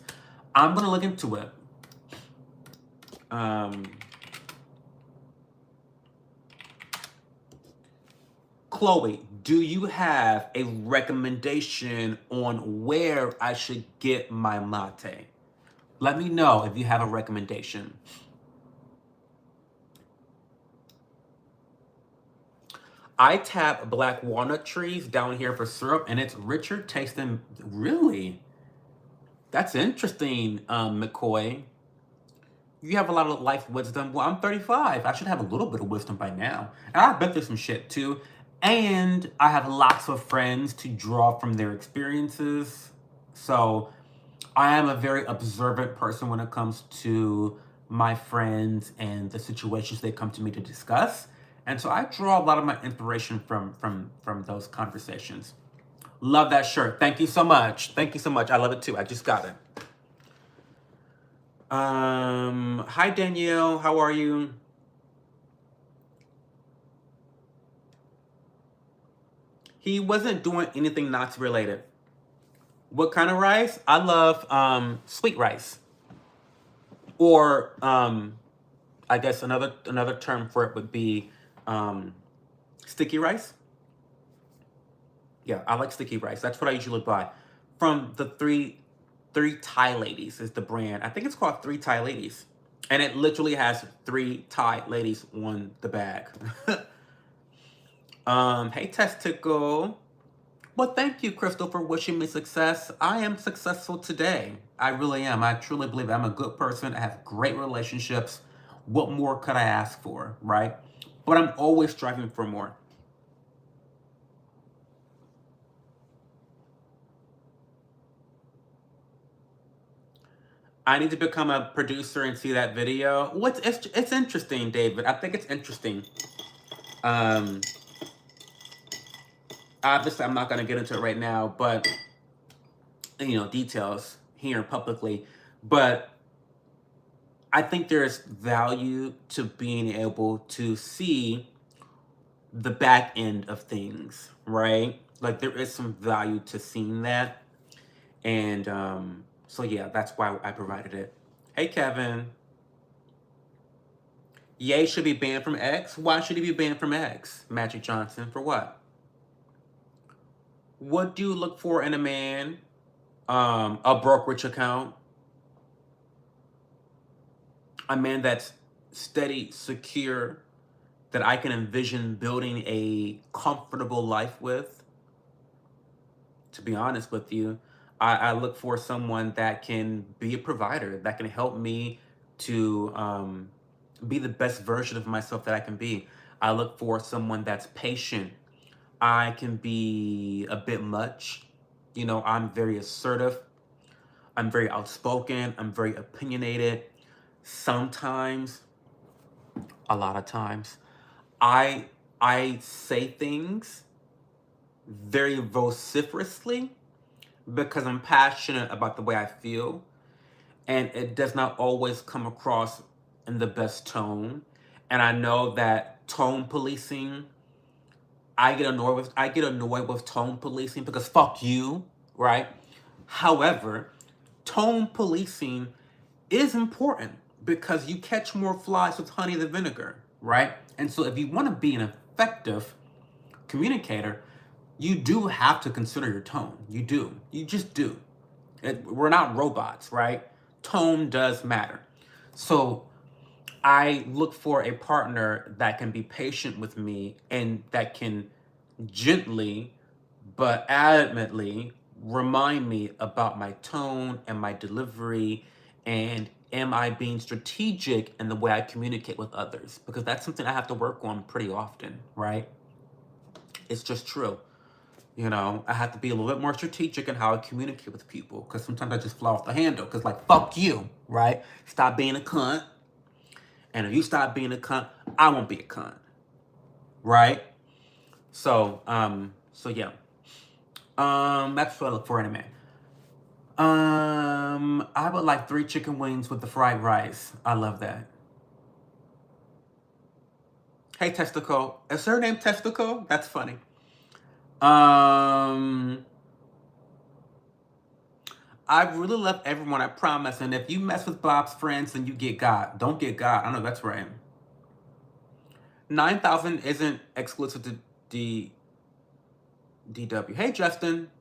S1: I'm gonna look into it. Chloe, do you have a recommendation on where I should get my mate? Let me know if you have a recommendation. I tap black walnut trees down here for syrup, and it's richer tasting. Really? That's interesting, McCoy. You have a lot of life wisdom. Well, I'm 35. I should have a little bit of wisdom by now. And I've been through some shit too. And I have lots of friends to draw from their experiences. So I am a very observant person when it comes to my friends and the situations they come to me to discuss. And so I draw a lot of my inspiration from those conversations. Love that shirt. Thank you so much. Thank you so much. I love it too. I just got it. Hi Danielle, how are you? He wasn't doing anything Nazi related. What kind of rice? I love sweet rice. Or I guess another term for it would be sticky rice. Yeah, I like sticky rice. That's what I usually buy. From the three Thai ladies is the brand. I think it's called Three Thai Ladies. And it literally has three Thai ladies on the bag. Hey Testicle. Well, thank you, Crystal, for wishing me success. I am successful today. I really am. I truly believe I'm a good person. I have great relationships. What more could I ask for, right? But I'm always striving for more. I need to become a producer and see that video. It's interesting, David. I think it's interesting. Obviously, I'm not going to get into it right now, but details here publicly. But I think there's value to being able to see the back end of things, right? Like there is some value to seeing that. And so yeah, that's why I provided it. Hey Kevin. Ye should be banned from X. Why should he be banned from X? Magic Johnson, for what? What do you look for in a man? A brokerage account. A man that's steady, secure, that I can envision building a comfortable life with. To be honest with you, I look for someone that can be a provider, that can help me to be the best version of myself that I can be. I look for someone that's patient. I can be a bit much. You know, I'm very assertive. I'm very outspoken. I'm very opinionated. Sometimes, a lot of times, I I say things very vociferously because I'm passionate about the way I feel, and it does not always come across in the best tone. And I know that tone policing, I get annoyed with tone policing because fuck you, right? However, tone policing is important because you catch more flies with honey than vinegar, right? And so if you want to be an effective communicator, you do have to consider your tone. You do. You just do. We're not robots, right? Tone does matter. So I look for a partner that can be patient with me and that can gently but adamantly remind me about my tone and my delivery, and am I being strategic in the way I communicate with others? Because that's something I have to work on pretty often, right? It's just true. You know, I have to be a little bit more strategic in how I communicate with people because sometimes I just fly off the handle because, like, fuck you, right? Stop being a cunt. And if you stop being a cunt, I won't be a cunt, right? So yeah. That's what I look for in a man. I would like 3 chicken wings with the fried rice. I love that. Hey, Testicle. Is her name Testicle? That's funny. I really love everyone, I promise. And if you mess with Bob's friends, then you get got. Don't get got. I know that's right. 9,000 isn't exclusive to DW. Hey, Justin.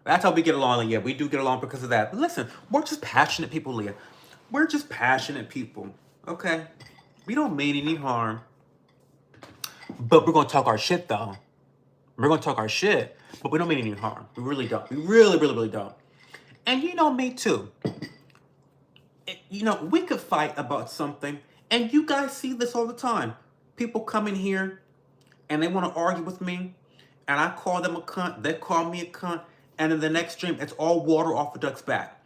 S1: That's how we get along, Leah. We do get along because of that. But listen, we're just passionate people, Leah. We're just passionate people, okay? We don't mean any harm. But we're going to talk our shit, though. We're going to talk our shit, but we don't mean any harm. We really don't. We really, really, really don't. And you know me, too. You know, we could fight about something, and you guys see this all the time. People come in here, and they want to argue with me, and I call them a cunt, they call me a cunt, and in the next stream, it's all water off a duck's back.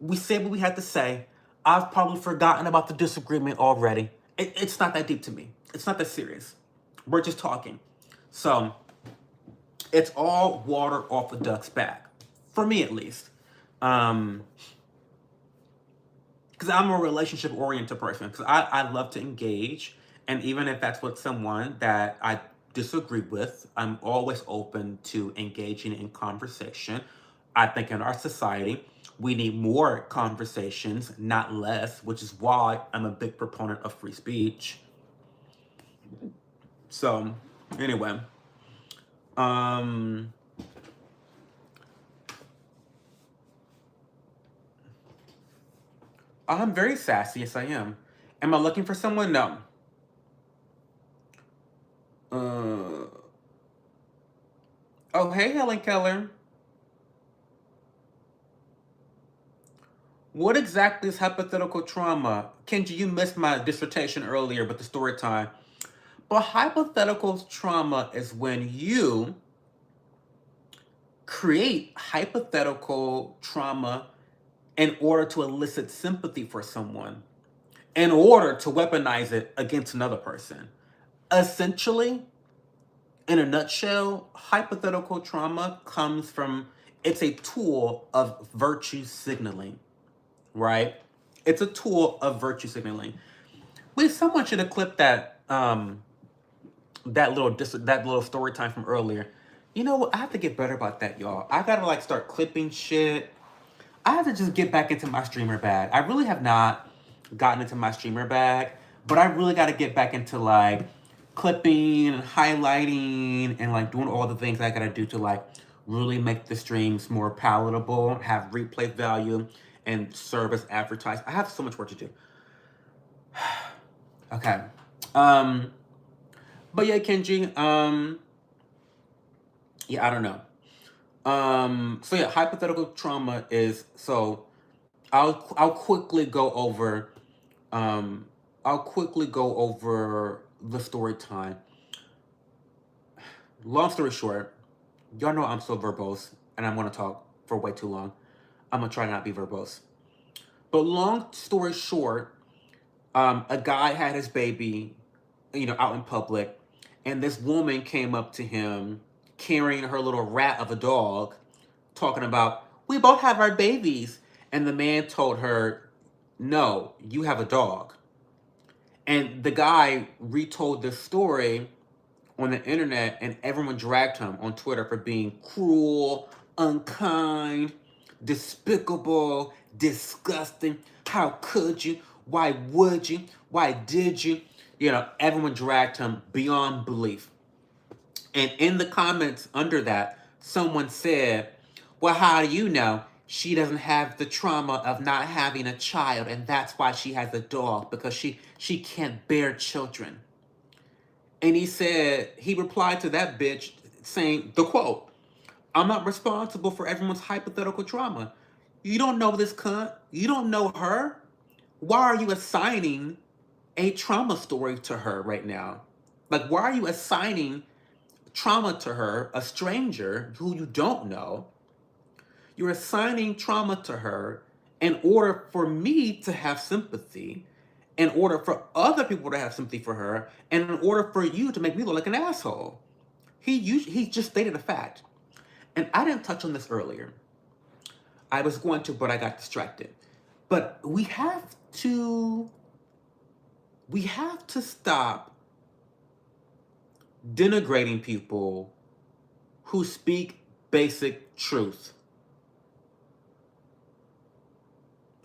S1: We say what we had to say. I've probably forgotten about the disagreement already. It's not that deep to me. It's not that serious. We're just talking. So, it's all water off a duck's back. For me, at least. Because I'm a relationship-oriented person. Because I love to engage. And even if that's with someone that I disagree with, I'm always open to engaging in conversation. I think in our society, we need more conversations, not less, which is why I'm a big proponent of free speech. So, anyway. I'm very sassy, yes I am. Am I looking for someone? No. Oh, hey, Helen Keller. What exactly is hypothetical trauma? Kenji, you missed my dissertation earlier, but the story time. But hypothetical trauma is when you create hypothetical trauma in order to elicit sympathy for someone, in order to weaponize it against another person. Essentially, in a nutshell, hypothetical trauma comes from, it's a tool of virtue signaling, right? It's a tool of virtue signaling. Wait, someone should have clipped that little story time from earlier. You know what? I have to get better about that, y'all. I gotta like start clipping shit. I have to just get back into my streamer bag. I really have not gotten into my streamer bag, but I really got to get back into like clipping and highlighting and like doing all the things I got to do to like really make the streams more palatable, have replay value, and serve as advertised. I have so much work to do. Okay. But yeah, Kenji, yeah, I don't know. So yeah, hypothetical trauma is, so I'll quickly go over I'll quickly go over the story time. Long story short, y'all know I'm so verbose and I'm gonna talk for way too long. I'm gonna try not to be verbose. But long story short, a guy had his baby, out in public, and this woman came up to him carrying her little rat of a dog, talking about, we both have our babies. And the man told her, no, you have a dog. And the guy retold this story on the internet, and everyone dragged him on Twitter for being cruel, unkind, despicable, disgusting. How could you? Why would you? Why did you? Everyone dragged him beyond belief. And in the comments under that, someone said, well, how do you know she doesn't have the trauma of not having a child, and that's why she has a dog, because she can't bear children. And he replied to that bitch saying, the quote, I'm not responsible for everyone's hypothetical trauma. You don't know this cunt. You don't know her. Why are you assigning a trauma story to her right now? Like, why are you assigning trauma to her, a stranger who you don't know? You're assigning trauma to her in order for me to have sympathy, in order for other people to have sympathy for her, and in order for you to make me look like an asshole. He just stated a fact. And I didn't touch on this earlier. I was going to, but I got distracted. But we have to stop denigrating people who speak basic truth.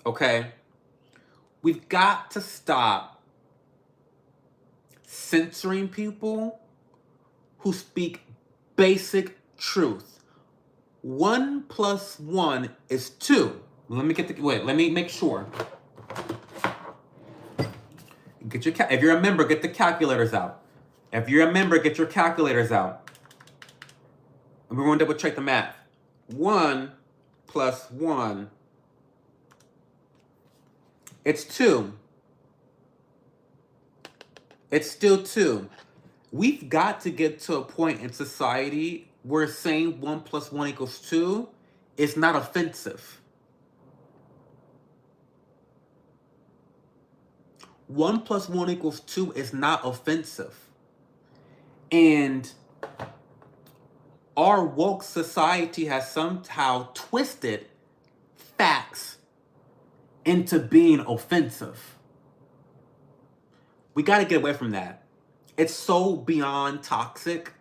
S1: Okay? We've got to stop censoring people who speak basic truth. 1 + 1 is 2. Let me make sure. If you're a member, get the calculators out. If you're a member, get your calculators out. And we're going to double check the math. 1 + 1. It's 2. It's still 2. We've got to get to a point in society where saying 1 + 1 = 2 is not offensive. 1 + 1 = 2 is not offensive. And our woke society has somehow twisted facts into being offensive. We got to get away from that. It's so beyond toxic.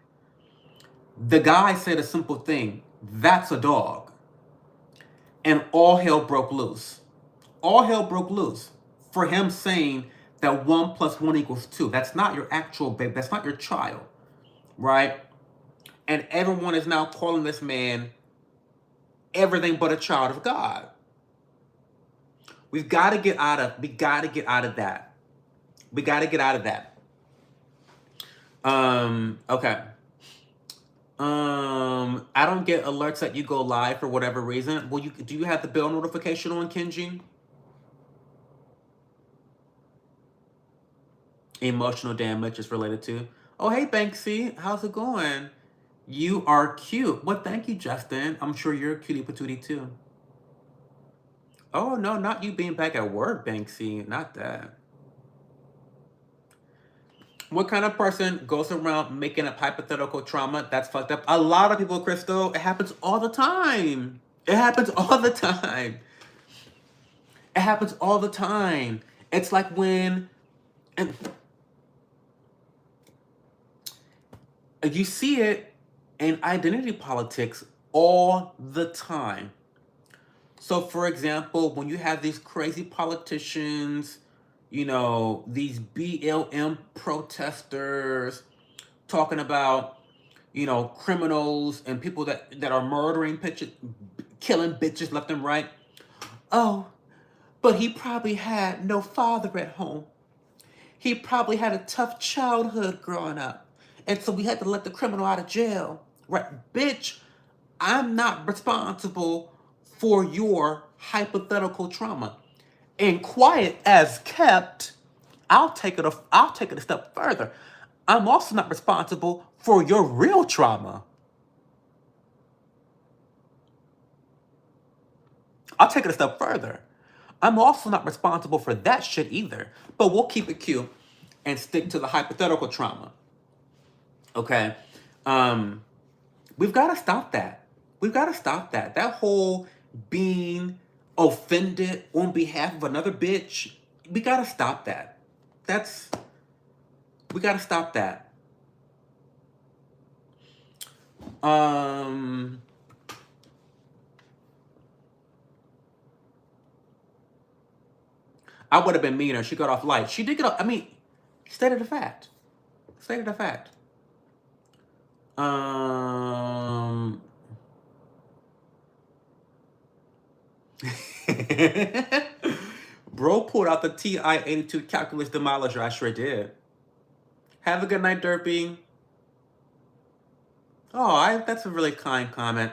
S1: The guy said a simple thing, that's a dog. And all hell broke loose. All hell broke loose for him saying that 1 + 1 = 2. That's not your actual baby. That's not your child, right? And everyone is now calling this man everything but a child of God. We got to get out of that. We got to get out of that. Okay. I don't get alerts that you go live for whatever reason. Do you have the bell notification on, Kenji? Emotional damage is related to. Oh, hey, Banksy. How's it going? You are cute. Well, thank you, Justin. I'm sure you're a cutie patootie too. Oh, no, not you being back at work, Banksy. Not that. What kind of person goes around making up hypothetical trauma? That's fucked up. A lot of people, Crystal. It happens all the time. It happens all the time. It happens all the time. It's like when... And you see it in identity politics all the time. So, for example, when you have these crazy politicians, these BLM protesters talking about, criminals and people that are murdering killing bitches left and right. Oh, but he probably had no father at home. He probably had a tough childhood growing up. And so we had to let the criminal out of jail. Right? Bitch, I'm not responsible for your hypothetical trauma. And quiet as kept, I'll take it a step further. I'm also not responsible for your real trauma. I'll take it a step further. I'm also not responsible for that shit either. But we'll keep it cute and stick to the hypothetical trauma. Okay? We've got to stop that. We've got to stop that. That whole being offended on behalf of another bitch, we got to stop that. We got to stop that. I would have been meaner. She got off light. She did get off. I mean, stated a fact. Stated a fact. Bro pulled out the TI-82 calculus demolisher. I sure did. Have a good night, Derpy. Oh, that's a really kind comment.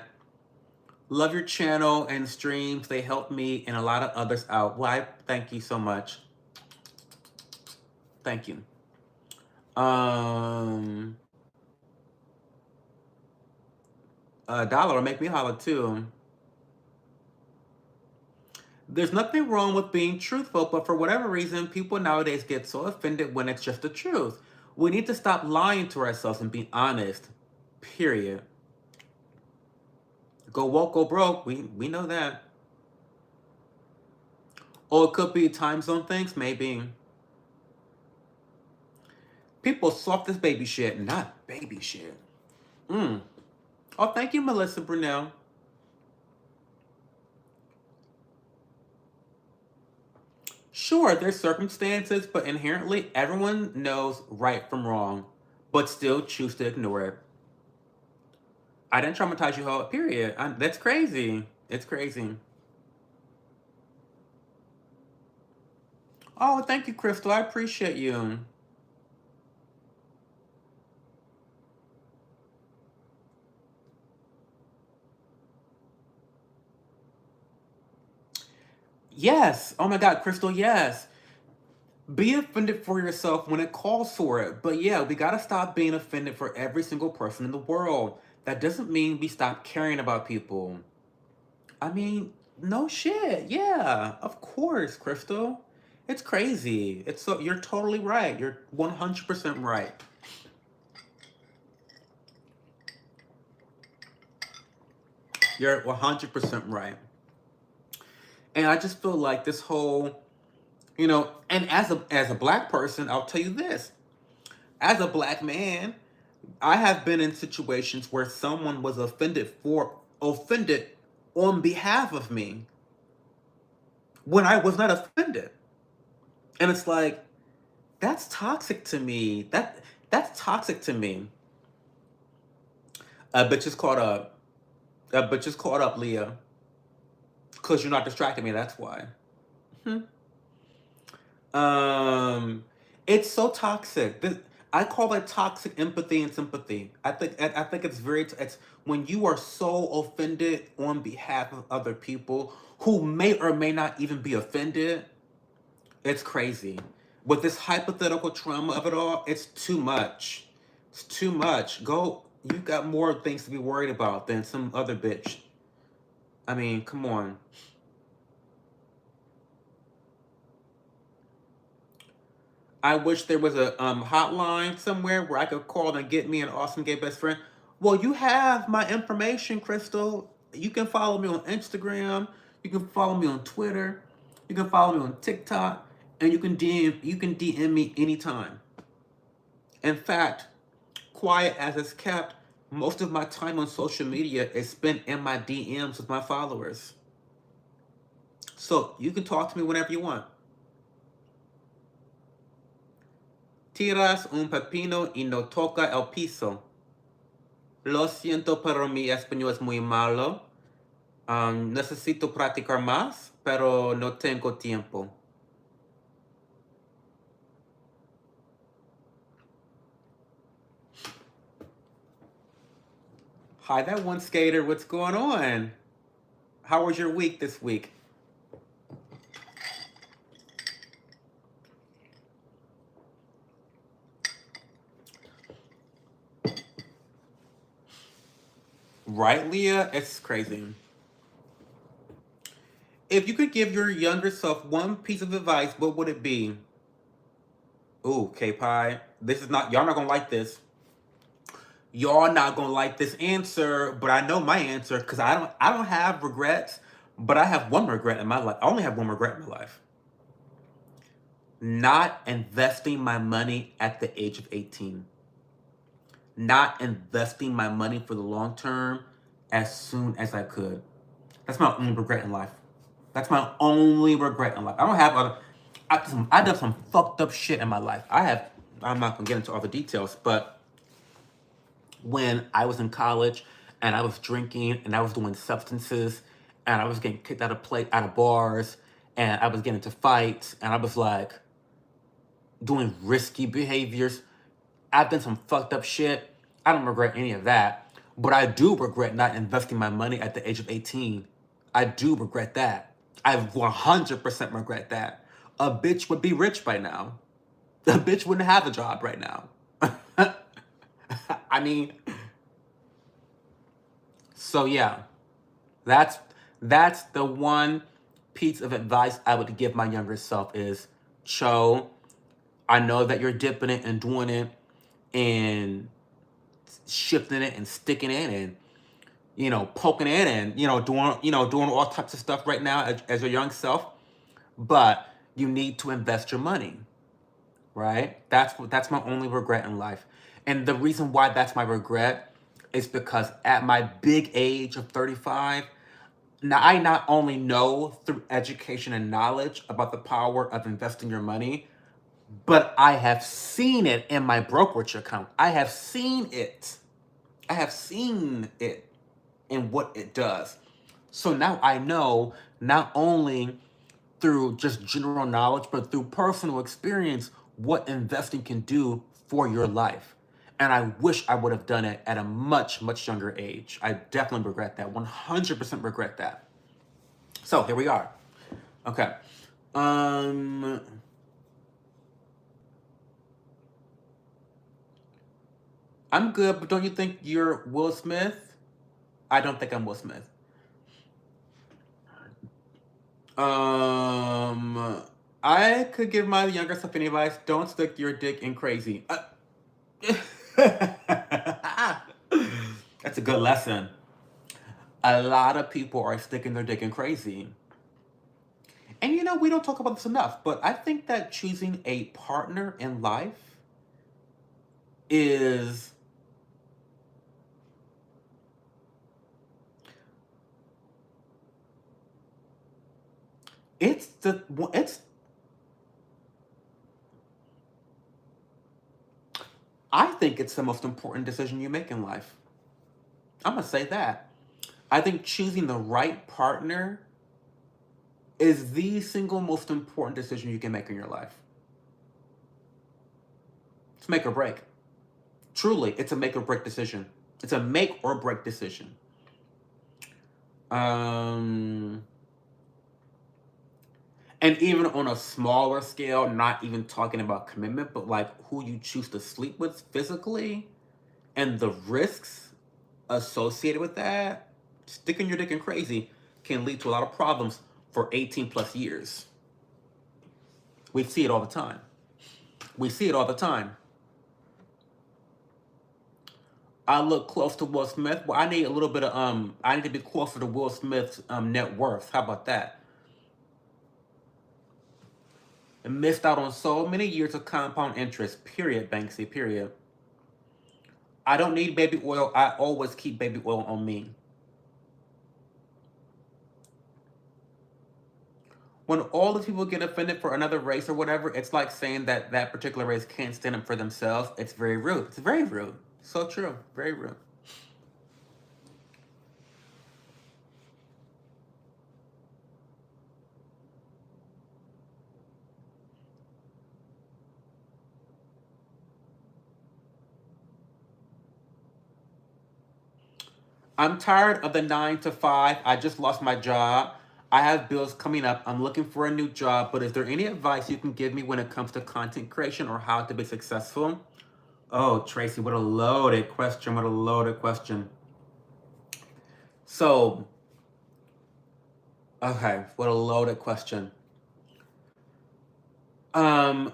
S1: Love your channel and streams. They help me and a lot of others out. Well, thank you so much. Thank you. $1 will make me holler too. There's nothing wrong with being truthful, but for whatever reason, people nowadays get so offended when it's just the truth. We need to stop lying to ourselves and be honest. Period. Go woke, go broke. We know that. Or it could be time zone things, maybe. People soft as baby shit, not baby shit. Oh, thank you, Melissa Brunel. Sure, there's circumstances, but inherently everyone knows right from wrong, but still choose to ignore it. I didn't traumatize you, ho. Period. That's crazy. It's crazy. Oh, thank you, Crystal. I appreciate you. Yes. Oh my God, Crystal, yes. Be offended for yourself when it calls for it. But yeah, we gotta stop being offended for every single person in the world. That doesn't mean we stop caring about people. I mean, no shit. Yeah, of course, Crystal. It's crazy. You're totally right. You're 100% right. You're 100% right. And I just feel like this whole, and as a black person, I'll tell you this. As a black man, I have been in situations where someone was offended on behalf of me when I was not offended. And it's like, that's toxic to me. That's toxic to me. A bitch is caught up. A bitch is caught up, Leah. Because you're not distracting me, that's why. It's so toxic. I call it toxic empathy and sympathy. I think it's when you are so offended on behalf of other people who may or may not even be offended. It's crazy. With this hypothetical trauma of it all, it's too much. It's too much. You got more things to be worried about than some other bitch. I mean, come on. I wish there was a hotline somewhere where I could call and get me an awesome gay best friend. Well, you have my information, Crystal. You can follow me on Instagram. You can follow me on Twitter. You can follow me on TikTok, and you can DM me anytime. In fact, quiet as it's kept, most of my time on social media is spent in my DMs with my followers. So you can talk to me whenever you want. Tiras un pepino y no toca el piso. Lo siento, pero mi español es muy malo. Necesito practicar más, pero no tengo tiempo. Hi, that one skater. What's going on? How was your week this week? Right, Leah? It's crazy. If you could give your younger self one piece of advice, what would it be? Ooh, K-Pie. This is not, y'all not gonna like this. Y'all not gonna like this answer, but I know my answer because I don't have regrets, but I have one regret in my life. I only have one regret in my life. Not investing my money at the age of 18. Not investing my money for the long term as soon as I could. That's my only regret in life. That's my only regret in life. I don't have other. I done some fucked up shit in my life. I'm not gonna get into all the details, but when I was in college and I was drinking and I was doing substances and I was getting kicked out of bars and I was getting into fights and I was like doing risky behaviors. I've done some fucked up shit. I don't regret any of that. But I do regret not investing my money at the age of 18. I do regret that. I 100% regret that. A bitch would be rich by now. A bitch wouldn't have a job right now. I mean, so yeah, that's that's the one piece of advice I would give my younger self is, Cho, I know that you're dipping it and doing it and shifting it and sticking it and poking it and doing all types of stuff right now as your young self, but you need to invest your money, right? That's my only regret in life. And the reason why that's my regret is because at my big age of 35, now I not only know through education and knowledge about the power of investing your money, but I have seen it in my brokerage account. I have seen it. I have seen it in what it does. So now I know, not only through just general knowledge, but through personal experience, what investing can do for your life. And I wish I would have done it at a much, much younger age. I definitely regret that. 100% regret that. So here we are. Okay. Um, I'm good, but don't you think you're Will Smith? I don't think I'm Will Smith. Um, I could give my younger self any advice. Don't stick your dick in crazy. That's a good lesson. A lot of people are sticking their dick in crazy. And we don't talk about this enough, but I think that choosing a partner in life is it's I think it's the most important decision you make in life. I'm gonna say that. I think choosing the right partner is the single most important decision you can make in your life. It's make or break. Truly, it's a make or break decision. It's a make or break decision. Um, and even on a smaller scale, not even talking about commitment, but like who you choose to sleep with physically and the risks associated with that, sticking your dick in crazy can lead to a lot of problems for 18 plus years. We see it all the time. We see it all the time. I look close to Will Smith. Well, I need a little bit of I need to be closer to Will Smith's net worth. How about that? And missed out on so many years of compound interest. Period, Banksy. Period. I don't need baby oil. I always keep baby oil on me. When all the people get offended for another race or whatever, it's like saying that that particular race can't stand up for themselves. It's very rude. It's very rude. So true. Very rude. I'm tired of the 9 to 5. I just lost my job. I have bills coming up. I'm looking for a new job. But is there any advice you can give me when it comes to content creation or how to be successful? Oh, Tracy, what a loaded question. What a loaded question. So, okay, what a loaded question.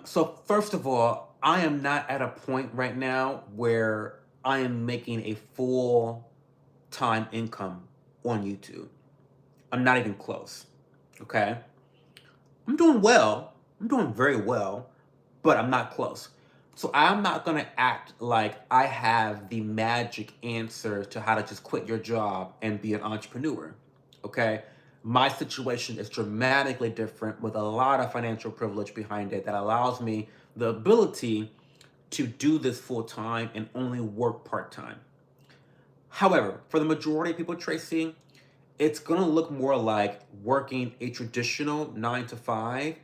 S1: So first of all, I am not at a point right now where I am making a full-time income on YouTube. I'm not even close. Okay? I'm doing well. I'm doing very well, but I'm not close. So I'm not going to act like I have the magic answer to how to just quit your job and be an entrepreneur. Okay? My situation is dramatically different with a lot of financial privilege behind it that allows me the ability to do this full time and only work part time. However, for the majority of people, Tracy, it's gonna look more like working a traditional 9 to 5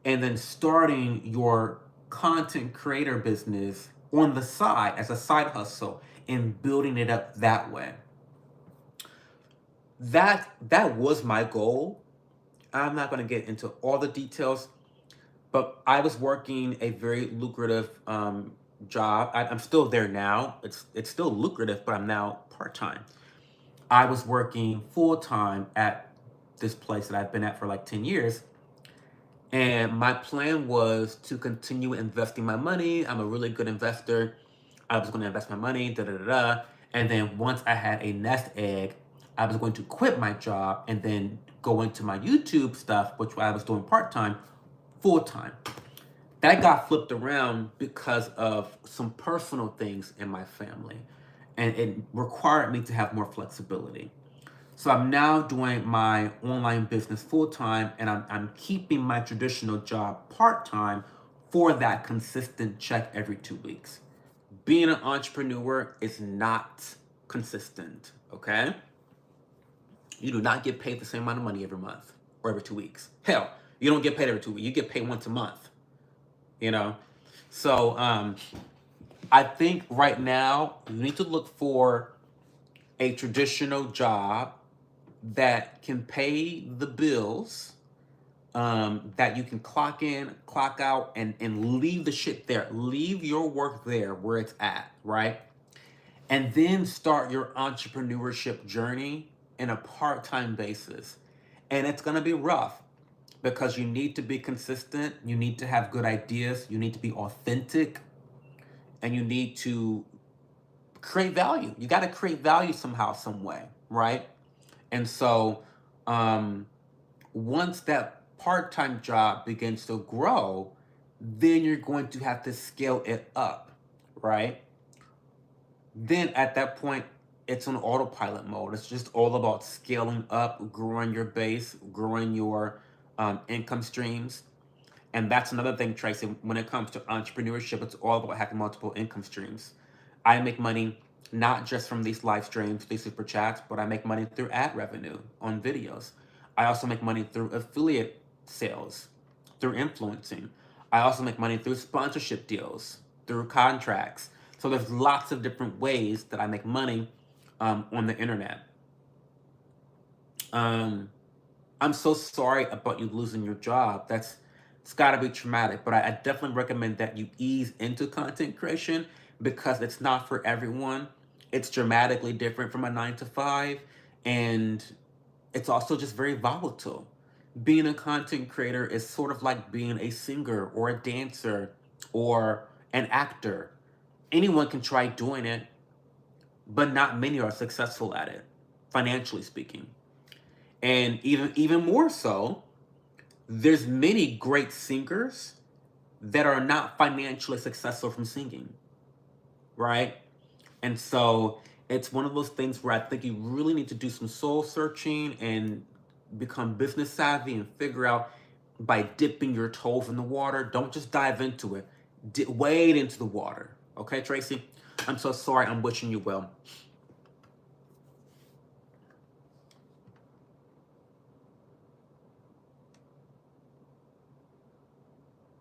S1: and then starting your content creator business on the side as a side hustle and building it up that way. That was my goal. I'm not gonna get into all the details, but I was working a very lucrative job. I'm still there now. It's still lucrative, but I'm now part time. I was working full time at this place that I've been at for like 10 years. And my plan was to continue investing my money. I'm a really good investor. I was going to invest my money, da da da da. And then once I had a nest egg, I was going to quit my job and then go into my YouTube stuff, which I was doing part time, full time. That got flipped around because of some personal things in my family. And it required me to have more flexibility. So I'm now doing my online business full time and I'm keeping my traditional job part time for that consistent check every 2 weeks. Being an entrepreneur is not consistent, okay? You do not get paid the same amount of money every month or every 2 weeks. Hell, you don't get paid every 2 weeks. You get paid once a month, you know? So I think right now you need to look for a traditional job that can pay the bills, that you can clock in, clock out, and leave the shit there. Leave your work there where it's at, right? And then start your entrepreneurship journey in a part-time basis. And it's gonna be rough because you need to be consistent, you need to have good ideas, you need to be authentic, and you need to create value. You gotta create value somehow, some way, right? And so once that part-time job begins to grow, then you're going to have to scale it up, right? Then at that point, it's on autopilot mode. It's just all about scaling up, growing your base, growing your income streams. And that's another thing, Tracy, when it comes to entrepreneurship, it's all about having multiple income streams. I make money not just from these live streams, these super chats, but I make money through ad revenue on videos. I also make money through affiliate sales, through influencing. I also make money through sponsorship deals, through contracts. So there's lots of different ways that I make money on the internet. I'm so sorry about you losing your job. It's got to be traumatic, but I definitely recommend that you ease into content creation because it's not for everyone. It's dramatically different from a 9 to 5, and it's also just very volatile. Being a content creator is sort of like being a singer or a dancer or an actor. Anyone can try doing it, but not many are successful at it, financially speaking. And even more so, there's many great singers that are not financially successful from singing, right? And so it's one of those things where I think you really need to do some soul searching and become business savvy and figure out by dipping your toes in the water. Don't just dive into it. Wade into the water. Okay, Tracy? I'm so sorry. I'm wishing you well.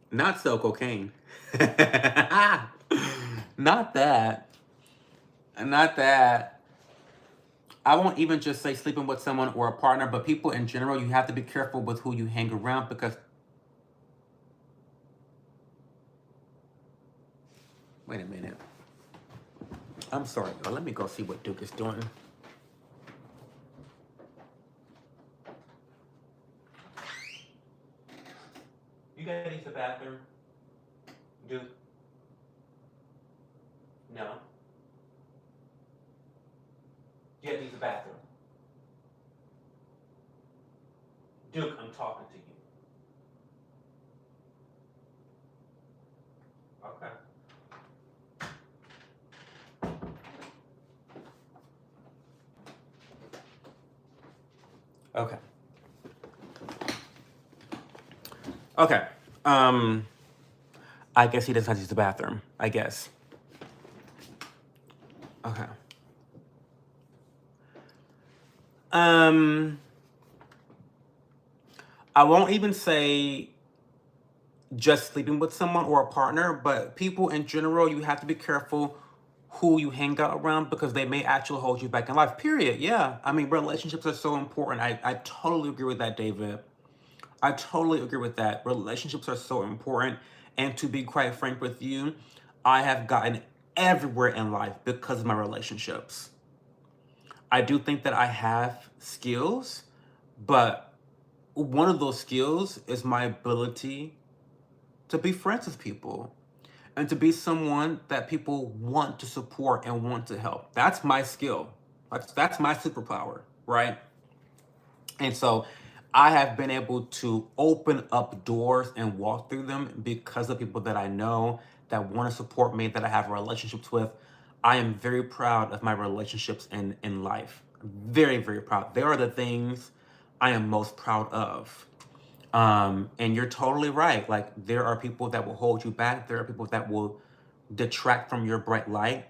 S1: Not sell cocaine. Not that. Not that. I won't even just say sleeping with someone or a partner, but people in general, you have to be careful with who you hang around because... Wait a minute. I'm sorry, y'all. Let me go see what Duke is doing. You gotta use the bathroom? Duke? No. You gotta use the bathroom. Duke, I'm talking to you. Okay. Okay. Okay. I guess he doesn't have to use the bathroom. I guess. Okay. I won't even say just sleeping with someone or a partner, but people in general, you have to be careful who you hang out around because they may actually hold you back in life. Period. Yeah. I mean, relationships are so important. I totally agree with that, David. I totally agree with that. Relationships are so important. And to be quite frank with you, I have gotten everywhere in life because of my relationships. I do think that I have skills, but one of those skills is my ability to be friends with people and to be someone that people want to support and want to help. That's my skill. That's my superpower, right? And so I have been able to open up doors and walk through them because of people that I know that want to support me, that I have relationships with. I am very proud of my relationships in life. Very, very proud. They are the things I am most proud of. And you're totally right. Like, there are people that will hold you back. There are people that will detract from your bright light.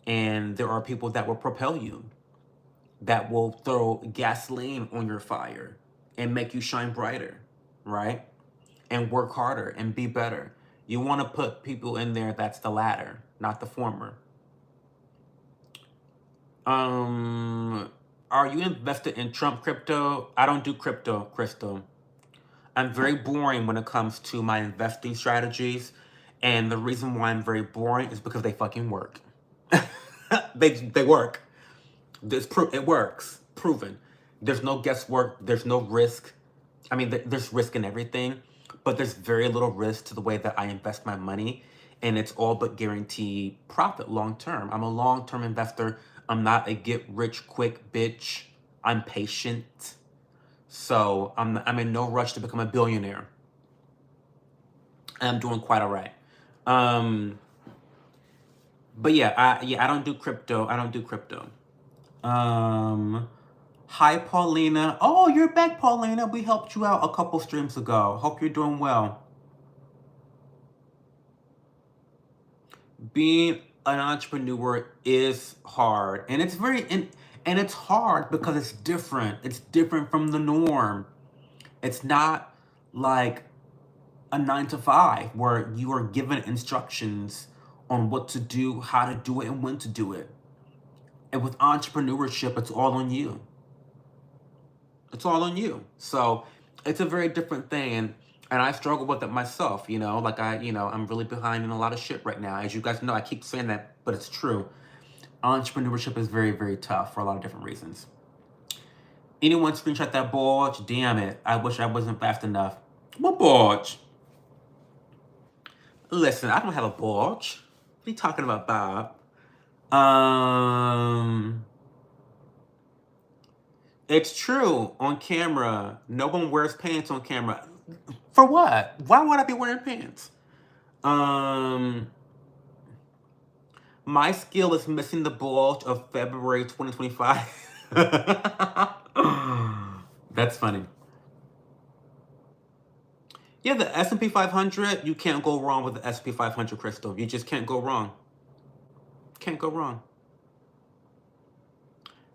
S1: And there are people that will propel you, that will throw gasoline on your fire and make you shine brighter, right? And work harder and be better. You want to put people in there that's the latter, not the former. Are you invested in Trump crypto? I don't do crypto, Crystal. I'm very boring when it comes to my investing strategies. And the reason why I'm very boring is because they fucking work. They work. It works. Proven. There's no guesswork. There's no risk. I mean, there's risk in everything, but there's very little risk to the way that I invest my money. And it's all but guaranteed profit long term. I'm a long term investor. I'm not a get rich quick bitch. I'm patient. So I'm in no rush to become a billionaire. I'm doing quite all right. But yeah, I don't do crypto. I don't do crypto. Hi Paulina. Oh, you're back, Paulina. We helped you out a couple streams ago. Hope you're doing well. Being an entrepreneur is hard, and it's and it's hard because it's different. It's different from the norm. It's not like a 9 to 5 where you are given instructions on what to do, how to do it, and when to do it. And with entrepreneurship, it's all on you. It's all on you. So it's a very different thing. And I struggle with it myself, like I'm really behind in a lot of shit right now. As you guys know, I keep saying that, but it's true. Entrepreneurship is very, very tough for a lot of different reasons. Anyone screenshot that bulge? Damn it. I wish I wasn't fast enough. What bulge? Listen, I don't have a bulge. What are you talking about, Bob? It's true on camera. No one wears pants on camera. For what? Why would I be wearing pants? My skill is missing the bulge of February 2025. That's funny. Yeah, the S&P 500, you can't go wrong with the S&P 500, Crystal. You just can't go wrong. Can't go wrong.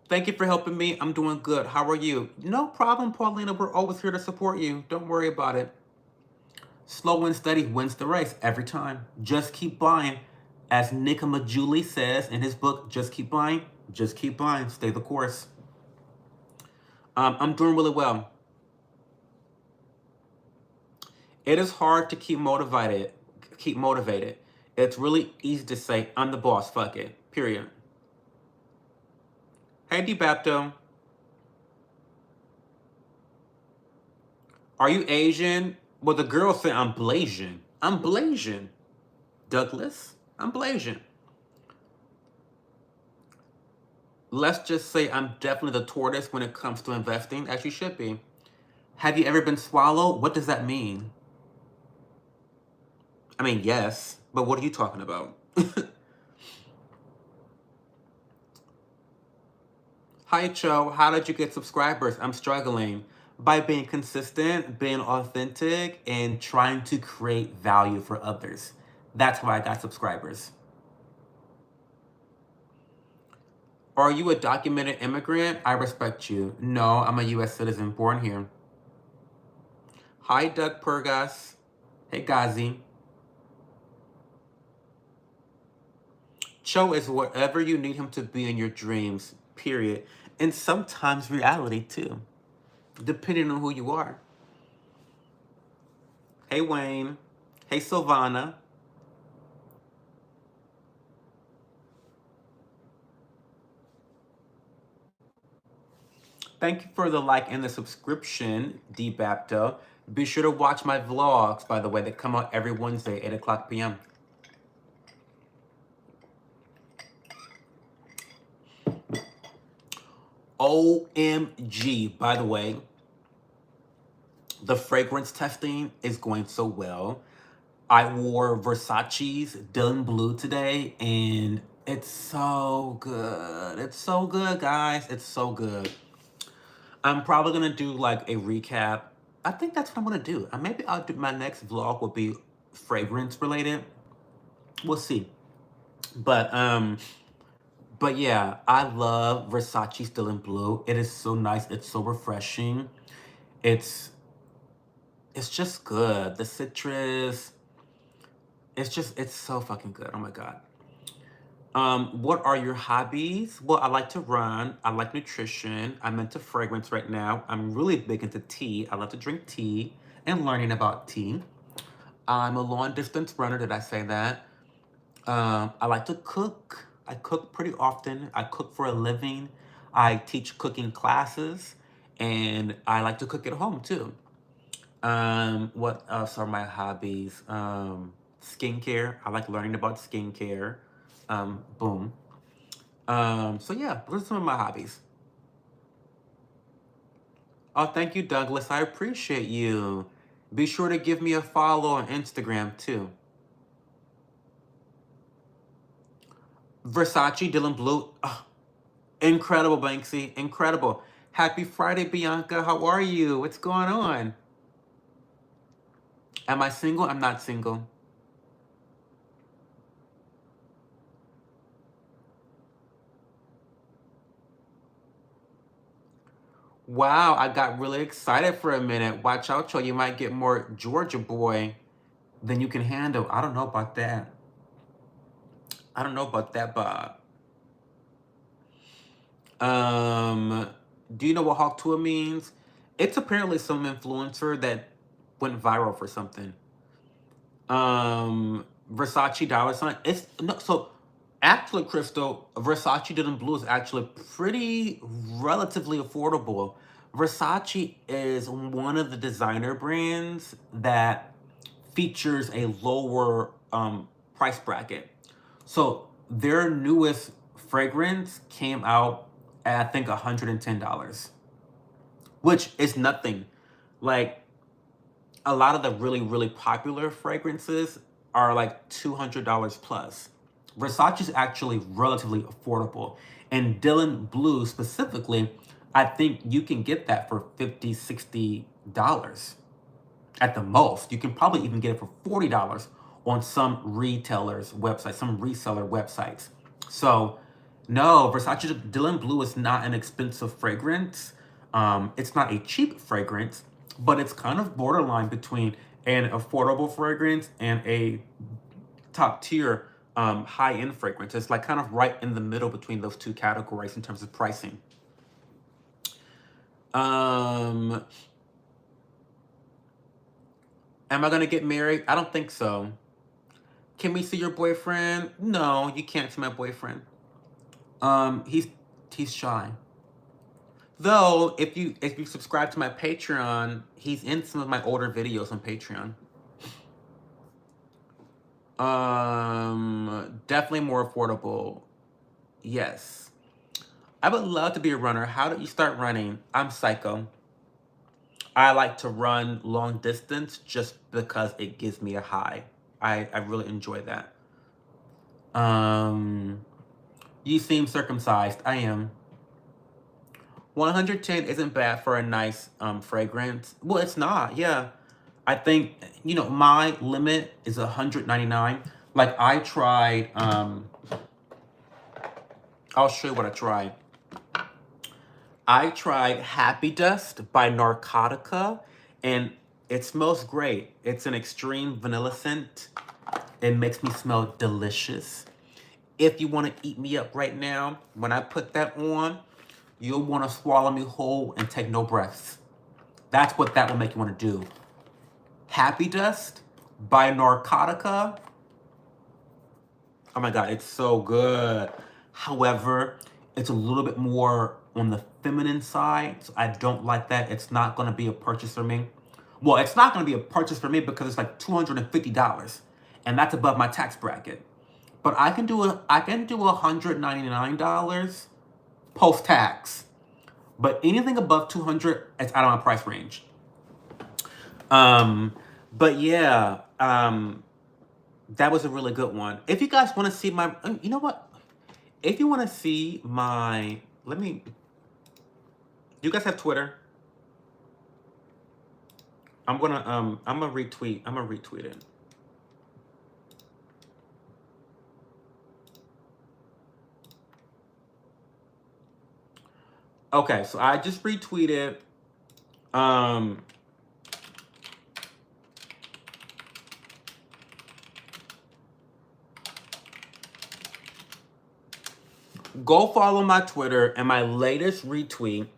S1: Thank you for helping me. I'm doing good. How are you? No problem, Paulina. We're always here to support you. Don't worry about it. Slow and steady wins the race every time. Just keep buying. As Nick Majuli says in his book, Just Keep Buying, stay the course. I'm doing really well. It is hard to keep motivated. Keep motivated. It's really easy to say, I'm the boss, fuck it. Period. Hey, DeBapto. Are you Asian? Well, the girl said I'm Blasian. I'm Blasian. Douglas, I'm Blasian. Let's just say I'm definitely the tortoise when it comes to investing, as you should be. Have you ever been swallowed? What does that mean? I mean, yes, but what are you talking about? Hi, Cho. How did you get subscribers? I'm struggling. By being consistent, being authentic, and trying to create value for others. That's why I got subscribers. Are you a documented immigrant? I respect you. No, I'm a U.S. citizen born here. Hi, Doug Purgas. Hey, Gazi. Cho is whatever you need him to be in your dreams, period. And sometimes reality, too, depending on who you are. Hey, Wayne. Hey, Silvana. Thank you for the like and the subscription, DBapto. Be sure to watch my vlogs, by the way, that come out every Wednesday, 8 o'clock p.m. OMG, by the way, the fragrance testing is going so well. I wore Versace's Dylan Blue today, and it's so good. It's so good, guys. It's so good. I'm probably gonna do like a recap. I think that's what I'm gonna do. Maybe I'll do my next vlog will be fragrance related. We'll see. But yeah, I love Versace Still in Blue. It is so nice. It's so refreshing. It's it's just good. The citrus. It's so fucking good. Oh my god. What are your hobbies? Well, I like to run. I like nutrition. I'm into fragrance right now. I'm really big into tea. I love to drink tea and learning about tea. I'm a long distance runner. Did I say that? I like to cook. I cook pretty often. I cook for a living. I teach cooking classes, and I like to cook at home too. What else are my hobbies? Skincare. I like learning about skincare. Boom. So yeah, those are some of my hobbies. Oh, thank you, Douglas. I appreciate you. Be sure to give me a follow on Instagram too. Versace, Dylan Blue. Oh, incredible, Banksy. Incredible. Happy Friday, Bianca. How are you? What's going on? Am I single? I'm not single. Wow, I got really excited for a minute. Watch out, Cho. You might get more Georgia boy than you can handle. I don't know about that. I don't know about that, Bob. Um, do you know what Hawk Tuah means? It's apparently some influencer that went viral for something. Versace dollar sign. It's no so actually, Crystal, Versace Denim Blue is actually pretty relatively affordable. Versace is one of the designer brands that features a lower price bracket. So their newest fragrance came out at I think $110, which is nothing. Like a lot of the really popular fragrances are like $200 plus. Versace is actually relatively affordable. And Dylan Blue specifically, I think you can get that for $50, $60 at the most. You can probably even get it for $40 on some retailers' websites, some reseller websites. So, no, Versace Dylan Blue is not an expensive fragrance. It's not a cheap fragrance, but it's kind of borderline between an affordable fragrance and a top tier high end fragrance. It's like kind of right in the middle between those two categories in terms of pricing. Am I gonna get married? I don't think so. Can we see your boyfriend? No, you can't see my boyfriend. He's shy. Though, if you subscribe to my Patreon, he's in some of my older videos on Patreon. Definitely more affordable. Yes. I would love to be a runner. How did you start running? I'm psycho. I like to run long distance just because it gives me a high. I really enjoy that. You seem circumcised. I am. 110 isn't bad for a nice fragrance. Well, it's not. Yeah. I think, my limit is 199. Like I tried, I'll show you what I tried. I tried Happy Dust by Narcotica, and it smells great. It's an extreme vanilla scent. It makes me smell delicious. If you want to eat me up right now, when I put that on, you'll want to swallow me whole and take no breaths. That's what that will make you want to do. Happy Dust by Narcotica. Oh my God, it's so good. However, it's a little bit more on the feminine side, so I don't like that. It's not going to be a purchase for me. Well, it's not going to be a purchase for me because it's like $250, and that's above my tax bracket. But I can do $199 post-tax. But anything above $200, it's out of my price range. But yeah, that was a really good one. If you guys want to see my, you know what? If you want to see my, you guys have Twitter? I'm gonna retweet it. Okay, so I just retweeted, go follow my Twitter, and my latest retweet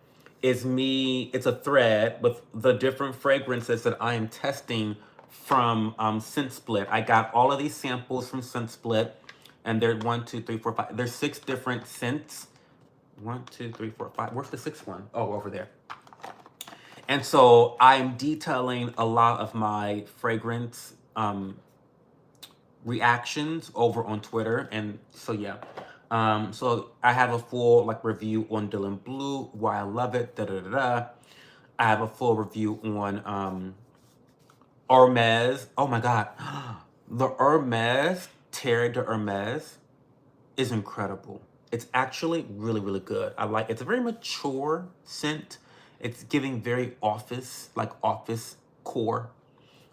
S1: is me. It's a thread with the different fragrances that I am testing from Scent Split. I got all of these samples from Scent Split, and they're 1, 2, 3, 4, 5. There's 6 different scents. 1, 2, 3, 4, 5. Where's the 6th one? Oh, over there. And so I'm detailing a lot of my fragrance reactions over on Twitter, and so yeah. So I have a full review on Dylan Blue, why I love it, da da da da. I have a full review on Hermes. Oh my God, the Hermes Terre de Hermes is incredible. It's actually really, really good. It's a very mature scent. It's giving very office core.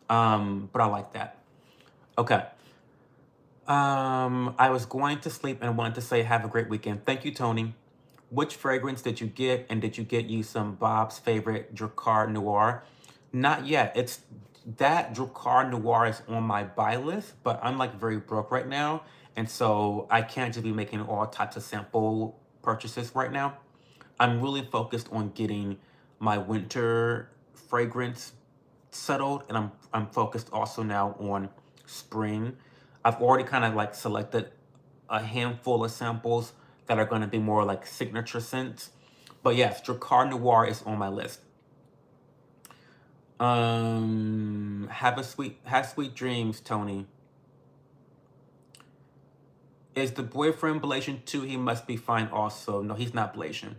S1: But I like that. Okay. I was going to sleep and wanted to say have a great weekend. Thank you, Tony. Which fragrance did you get? And did you get you some Bob's favorite Dracar Noir? Not yet. It's that Dracar Noir is on my buy list, but I'm very broke right now. And so I can't just be making all types of sample purchases right now. I'm really focused on getting my winter fragrance settled, and I'm focused also now on spring. I've already kind of selected a handful of samples that are going to be more signature scents. But yes, Dracar Noir is on my list. Have sweet dreams, Tony. Is the boyfriend Blasian too? He must be fine also. No, he's not Blasian.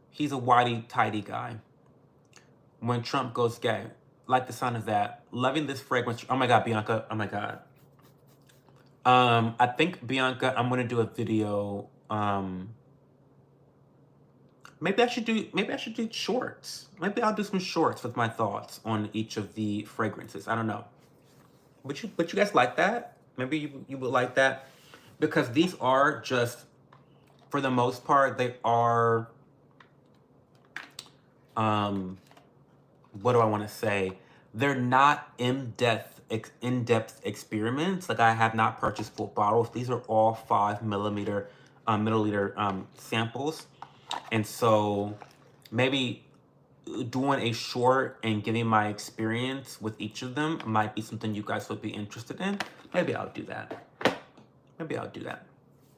S1: He's a whitey tidy guy. When Trump goes gay. Like the sound of that. Loving this fragrance. Oh my God, Bianca. Oh my God. I think, Bianca, I'm gonna do a video. Maybe I should do shorts. Maybe I'll do some shorts with my thoughts on each of the fragrances. I don't know. Would you guys like that? Maybe you would like that, because these are just, for the most part, they are. What do I want to say? They're not in-depth experiments. I have not purchased full bottles. These are all 5 milliliter samples, and so maybe doing a short and giving my experience with each of them might be something you guys would be interested in. Maybe I'll do that. Maybe I'll do that.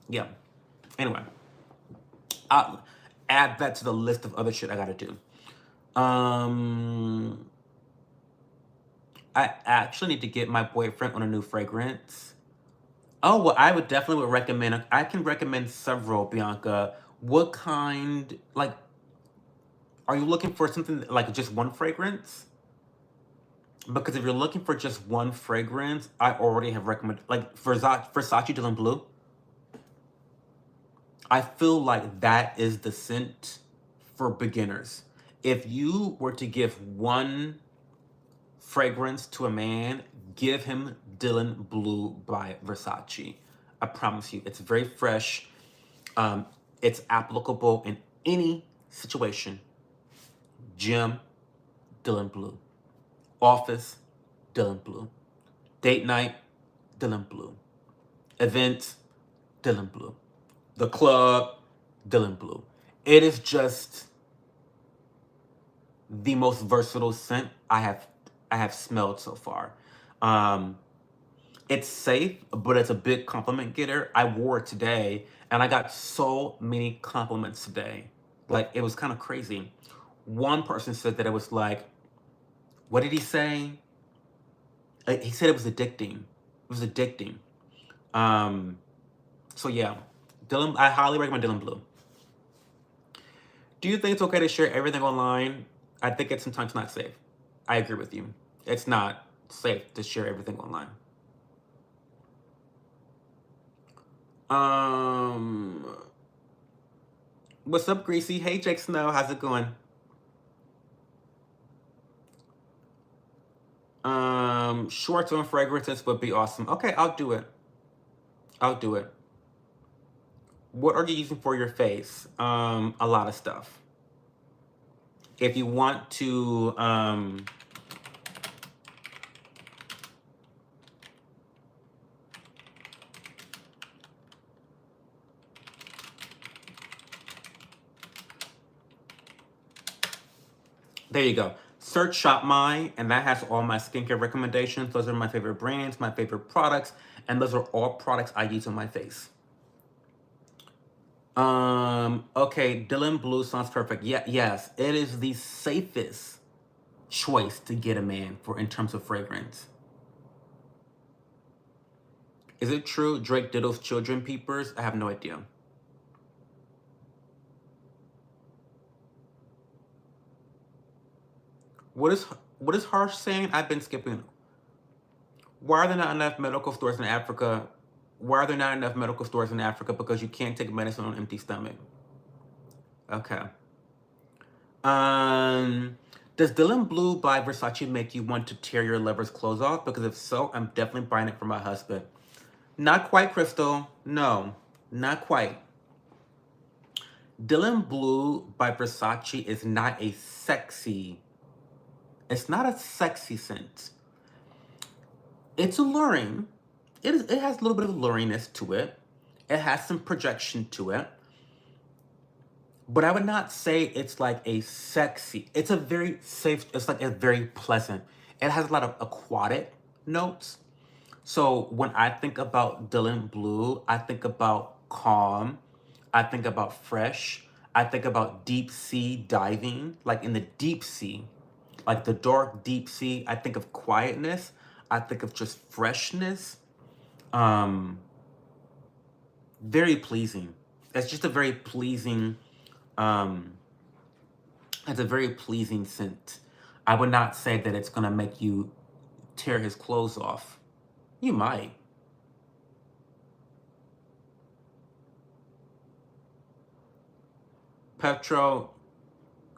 S1: Yeah. Anyway, I'll add that to the list of other shit I gotta do. I actually need to get my boyfriend on a new fragrance. Oh, well, I would definitely recommend, I can recommend several, Bianca. What kind, like, are you looking for something like just one fragrance? Because if you're looking for just one fragrance, I already have recommended, like Versace Dylan Blue. I feel like that is the scent for beginners. If you were to give one fragrance to a man, give him Dylan Blue by Versace. I promise you, it's very fresh. It's applicable in any situation. Gym, Dylan Blue. Office, Dylan Blue. Date night, Dylan Blue. Event, Dylan Blue. The club, Dylan Blue. It is just the most versatile scent I have smelled so far. It's safe, but it's a big compliment getter. I wore it today, and I got so many compliments today. Like, it was kind of crazy. One person said that it was like, what did he say? He said it was addicting. It was addicting. So yeah, Dylan, I highly recommend Dylan Blue. Do you think it's okay to share everything online? I think it's sometimes not safe. I agree with you. It's not safe to share everything online. What's up, Greasy? Hey, Jake Snow, how's it going? Shorts on fragrances would be awesome. Okay, I'll do it. I'll do it. What are you using for your face? A lot of stuff. If you want to, there you go. Search Shop My, and that has all my skincare recommendations. Those are my favorite brands, my favorite products, and those are all products I use on my face. Okay, Dylan Blue sounds perfect. Yeah, yes, it is the safest choice to get a man for in terms of fragrance. Is it true Drake diddles children peepers? I have no idea. What is Harsh saying? I've been skipping. Why are there not enough medical stores in Africa? Why are there not enough medical stores in Africa? Because you can't take medicine on an empty stomach. Okay. Does Dylan Blue by Versace make you want to tear your lover's clothes off? Because if so, I'm definitely buying it for my husband. Not quite, Crystal. No, not quite. Dylan Blue by Versace is not a sexy. It's not a sexy scent. It's alluring. It has a little bit of alluringness to it. It has some projection to it. But I would not say it's like a sexy. It's a very safe, it's like a very pleasant. It has a lot of aquatic notes. So when I think about Dylan Blue, I think about calm. I think about fresh. I think about deep sea diving, like in the deep sea, like the dark deep sea. I think of quietness. I think of just freshness. Very pleasing. It's just a very pleasing, it's a very pleasing scent. I would not say that it's gonna make you tear his clothes off. You might. Petro,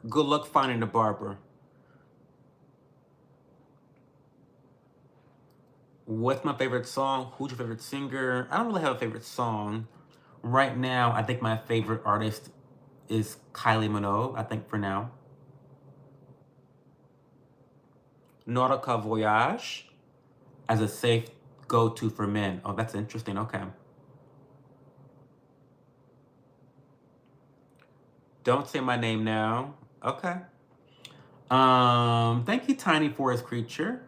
S1: good luck finding a barber. What's my favorite song? Who's your favorite singer? I don't really have a favorite song. Right now, I think my favorite artist is Kylie Minogue, I think for now. Nautica Voyage as a safe go-to for men. Oh, that's interesting. Okay. Don't say my name now. Okay. Thank you, Tiny Forest Creature.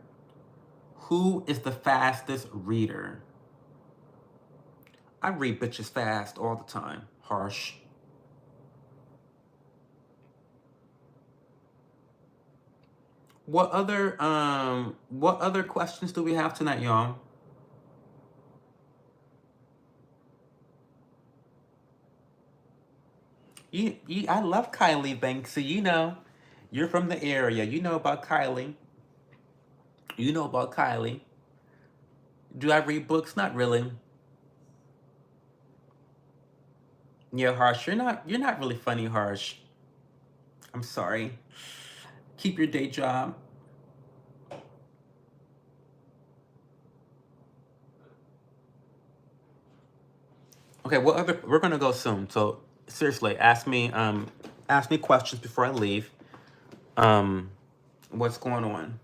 S1: Who is the fastest reader? I read bitches fast all the time. Harsh. What other questions do we have tonight, y'all? I love Kylie Banksy. You know, you're from the area. You know about Kylie. You know about Kylie. Do I read books? Not really. Yeah, Harsh. You're not really funny, Harsh. I'm sorry. Keep your day job. Okay, what other we're gonna go soon. So seriously, ask me questions before I leave. Um what's going on?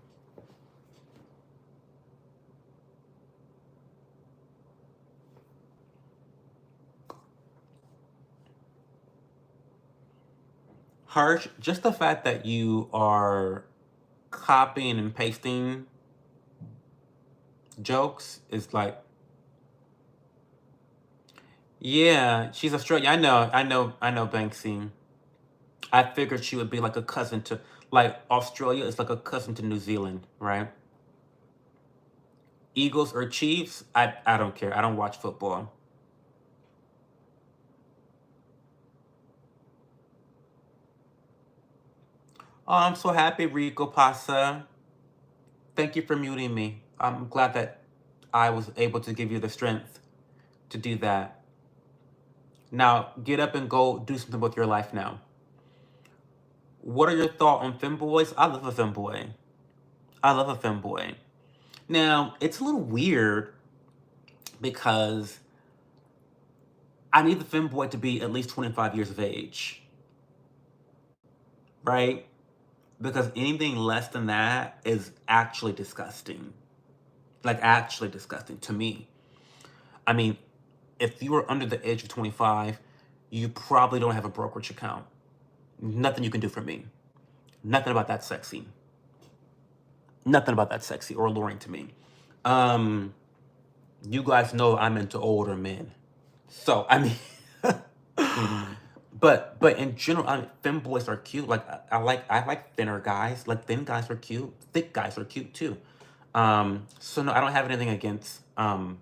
S1: Harsh, just the fact that you are copying and pasting jokes is like, yeah, she's Australian. I know Banksy. I figured she would be like a cousin to, like, Australia is like a cousin to New Zealand, right? Eagles or Chiefs, I don't care. I don't watch football. Oh, I'm so happy, Rico Pasa. Thank you for muting me. I'm glad that I was able to give you the strength to do that. Now, get up and go do something with your life now. What are your thoughts on femboys? I love a femboy. I love a femboy. Now, it's a little weird because I need the femboy to be at least 25 years of age, right? Because anything less than that is actually disgusting. Like, actually disgusting to me. I mean, if you are under the age of 25, you probably don't have a brokerage account. Nothing you can do for me. Nothing about that sexy. Nothing about that sexy or alluring to me. Um, you guys know I'm into older men. So, I mean, but in general, I mean, femboys are cute. Like I like thinner guys. Like thin guys are cute. Thick guys are cute too. So no, I don't have anything against femboys.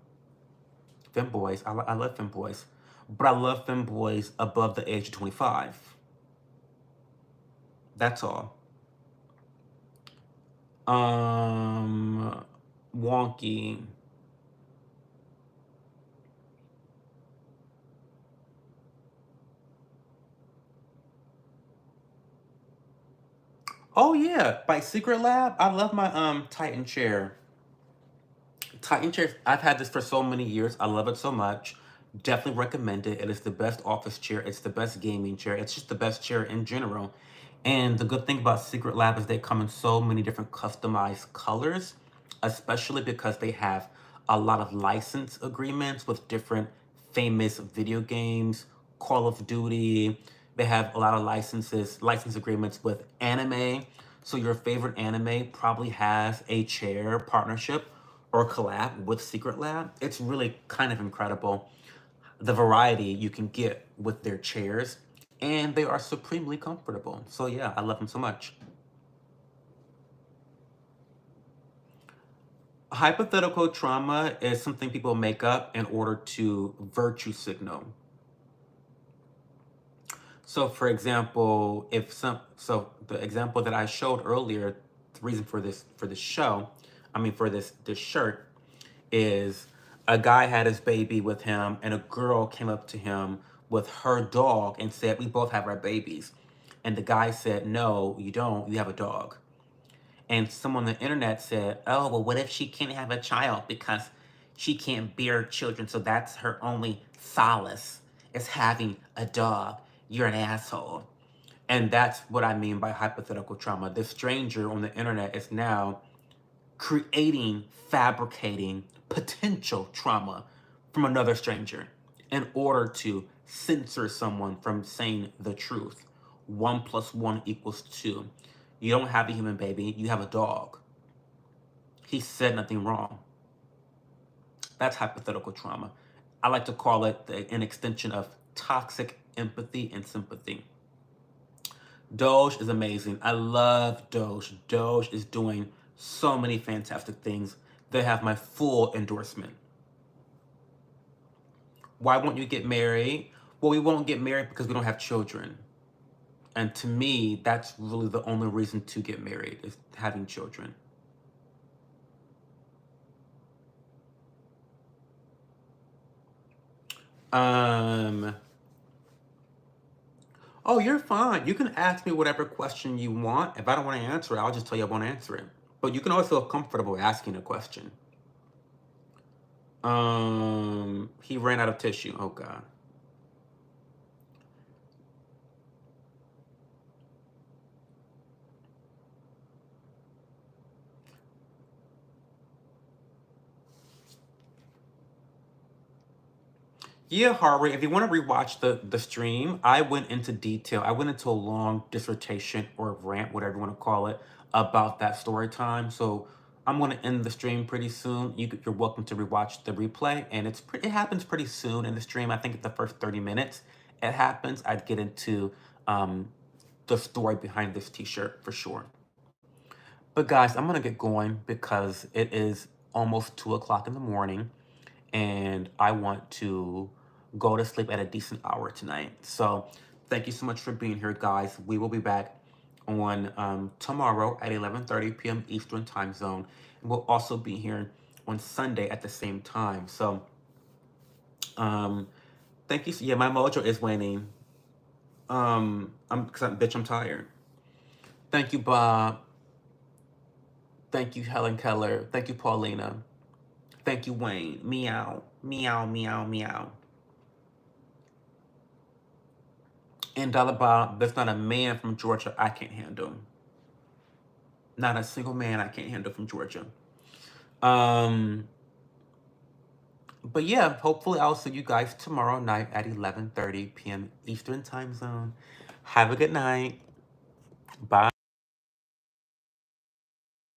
S1: I love femboys, but I love femboys above the age of 25. That's all. Um, Wonky. Oh yeah, by Secret Lab. I love my Titan chair. Titan chairs. I've had this for so many years. I love it so much. Definitely recommend it. It is the best office chair. It's the best gaming chair. It's just the best chair in general. And the good thing about Secret Lab is they come in so many different customized colors, especially because they have a lot of license agreements with different famous video games, Call of Duty. They have a lot of license agreements with anime. So your favorite anime probably has a chair partnership or collab with Secret Lab. It's really kind of incredible the variety you can get with their chairs, and they are supremely comfortable. So yeah, I love them so much. Hypothetical trauma is something people make up in order to virtue signal. So for example, so the example that I showed earlier, the reason for this show, I mean for this shirt, is a guy had his baby with him and a girl came up to him with her dog and said, "We both have our babies." And the guy said, "No, you don't. You have a dog." And someone on the internet said, "Oh, well, what if she can't have a child because she can't bear children, so that's her only solace is having a dog. You're an asshole." And that's what I mean by hypothetical trauma. This stranger on the internet is now creating, fabricating potential trauma from another stranger in order to censor someone from saying the truth. One plus one equals two. You don't have a human baby, you have a dog. He said nothing wrong. That's hypothetical trauma. I like to call it an extension of toxic empathy and sympathy. Doge is amazing. I love Doge. Doge is doing so many fantastic things. They have my full endorsement. Why won't you get married? Well, we won't get married because we don't have children. And to me, that's really the only reason to get married, is having children. Oh, you're fine. You can ask me whatever question you want. If I don't want to answer it, I'll just tell you I won't answer it. But you can always feel comfortable asking a question. He ran out of tissue. Oh God. Yeah, Harvey, if you want to rewatch the stream, I went into detail. I went into a long dissertation or rant, whatever you want to call it, about that story time. So I'm going to end the stream pretty soon. You're welcome to rewatch the replay, and it happens pretty soon in the stream. I think it's the first 30 minutes. It happens. I'd get into the story behind this T-shirt for sure. But guys, I'm gonna get going because it is almost 2 o'clock in the morning, and I want to go to sleep at a decent hour tonight. So thank you so much for being here, guys. We will be back on tomorrow at 11:30 p.m. Eastern Time Zone. And we'll also be here on Sunday at the same time. So thank you. Yeah, my mojo is waning. I'm tired. Thank you, Bob. Thank you, Helen Keller. Thank you, Paulina. Thank you, Wayne. Meow. Meow, meow, meow. And Dollar Bob, there's not a man from Georgia I can't handle. Not a single man I can't handle from Georgia. But yeah, hopefully I'll see you guys tomorrow night at 11:30 p.m. Eastern Time Zone. Have a good night. Bye.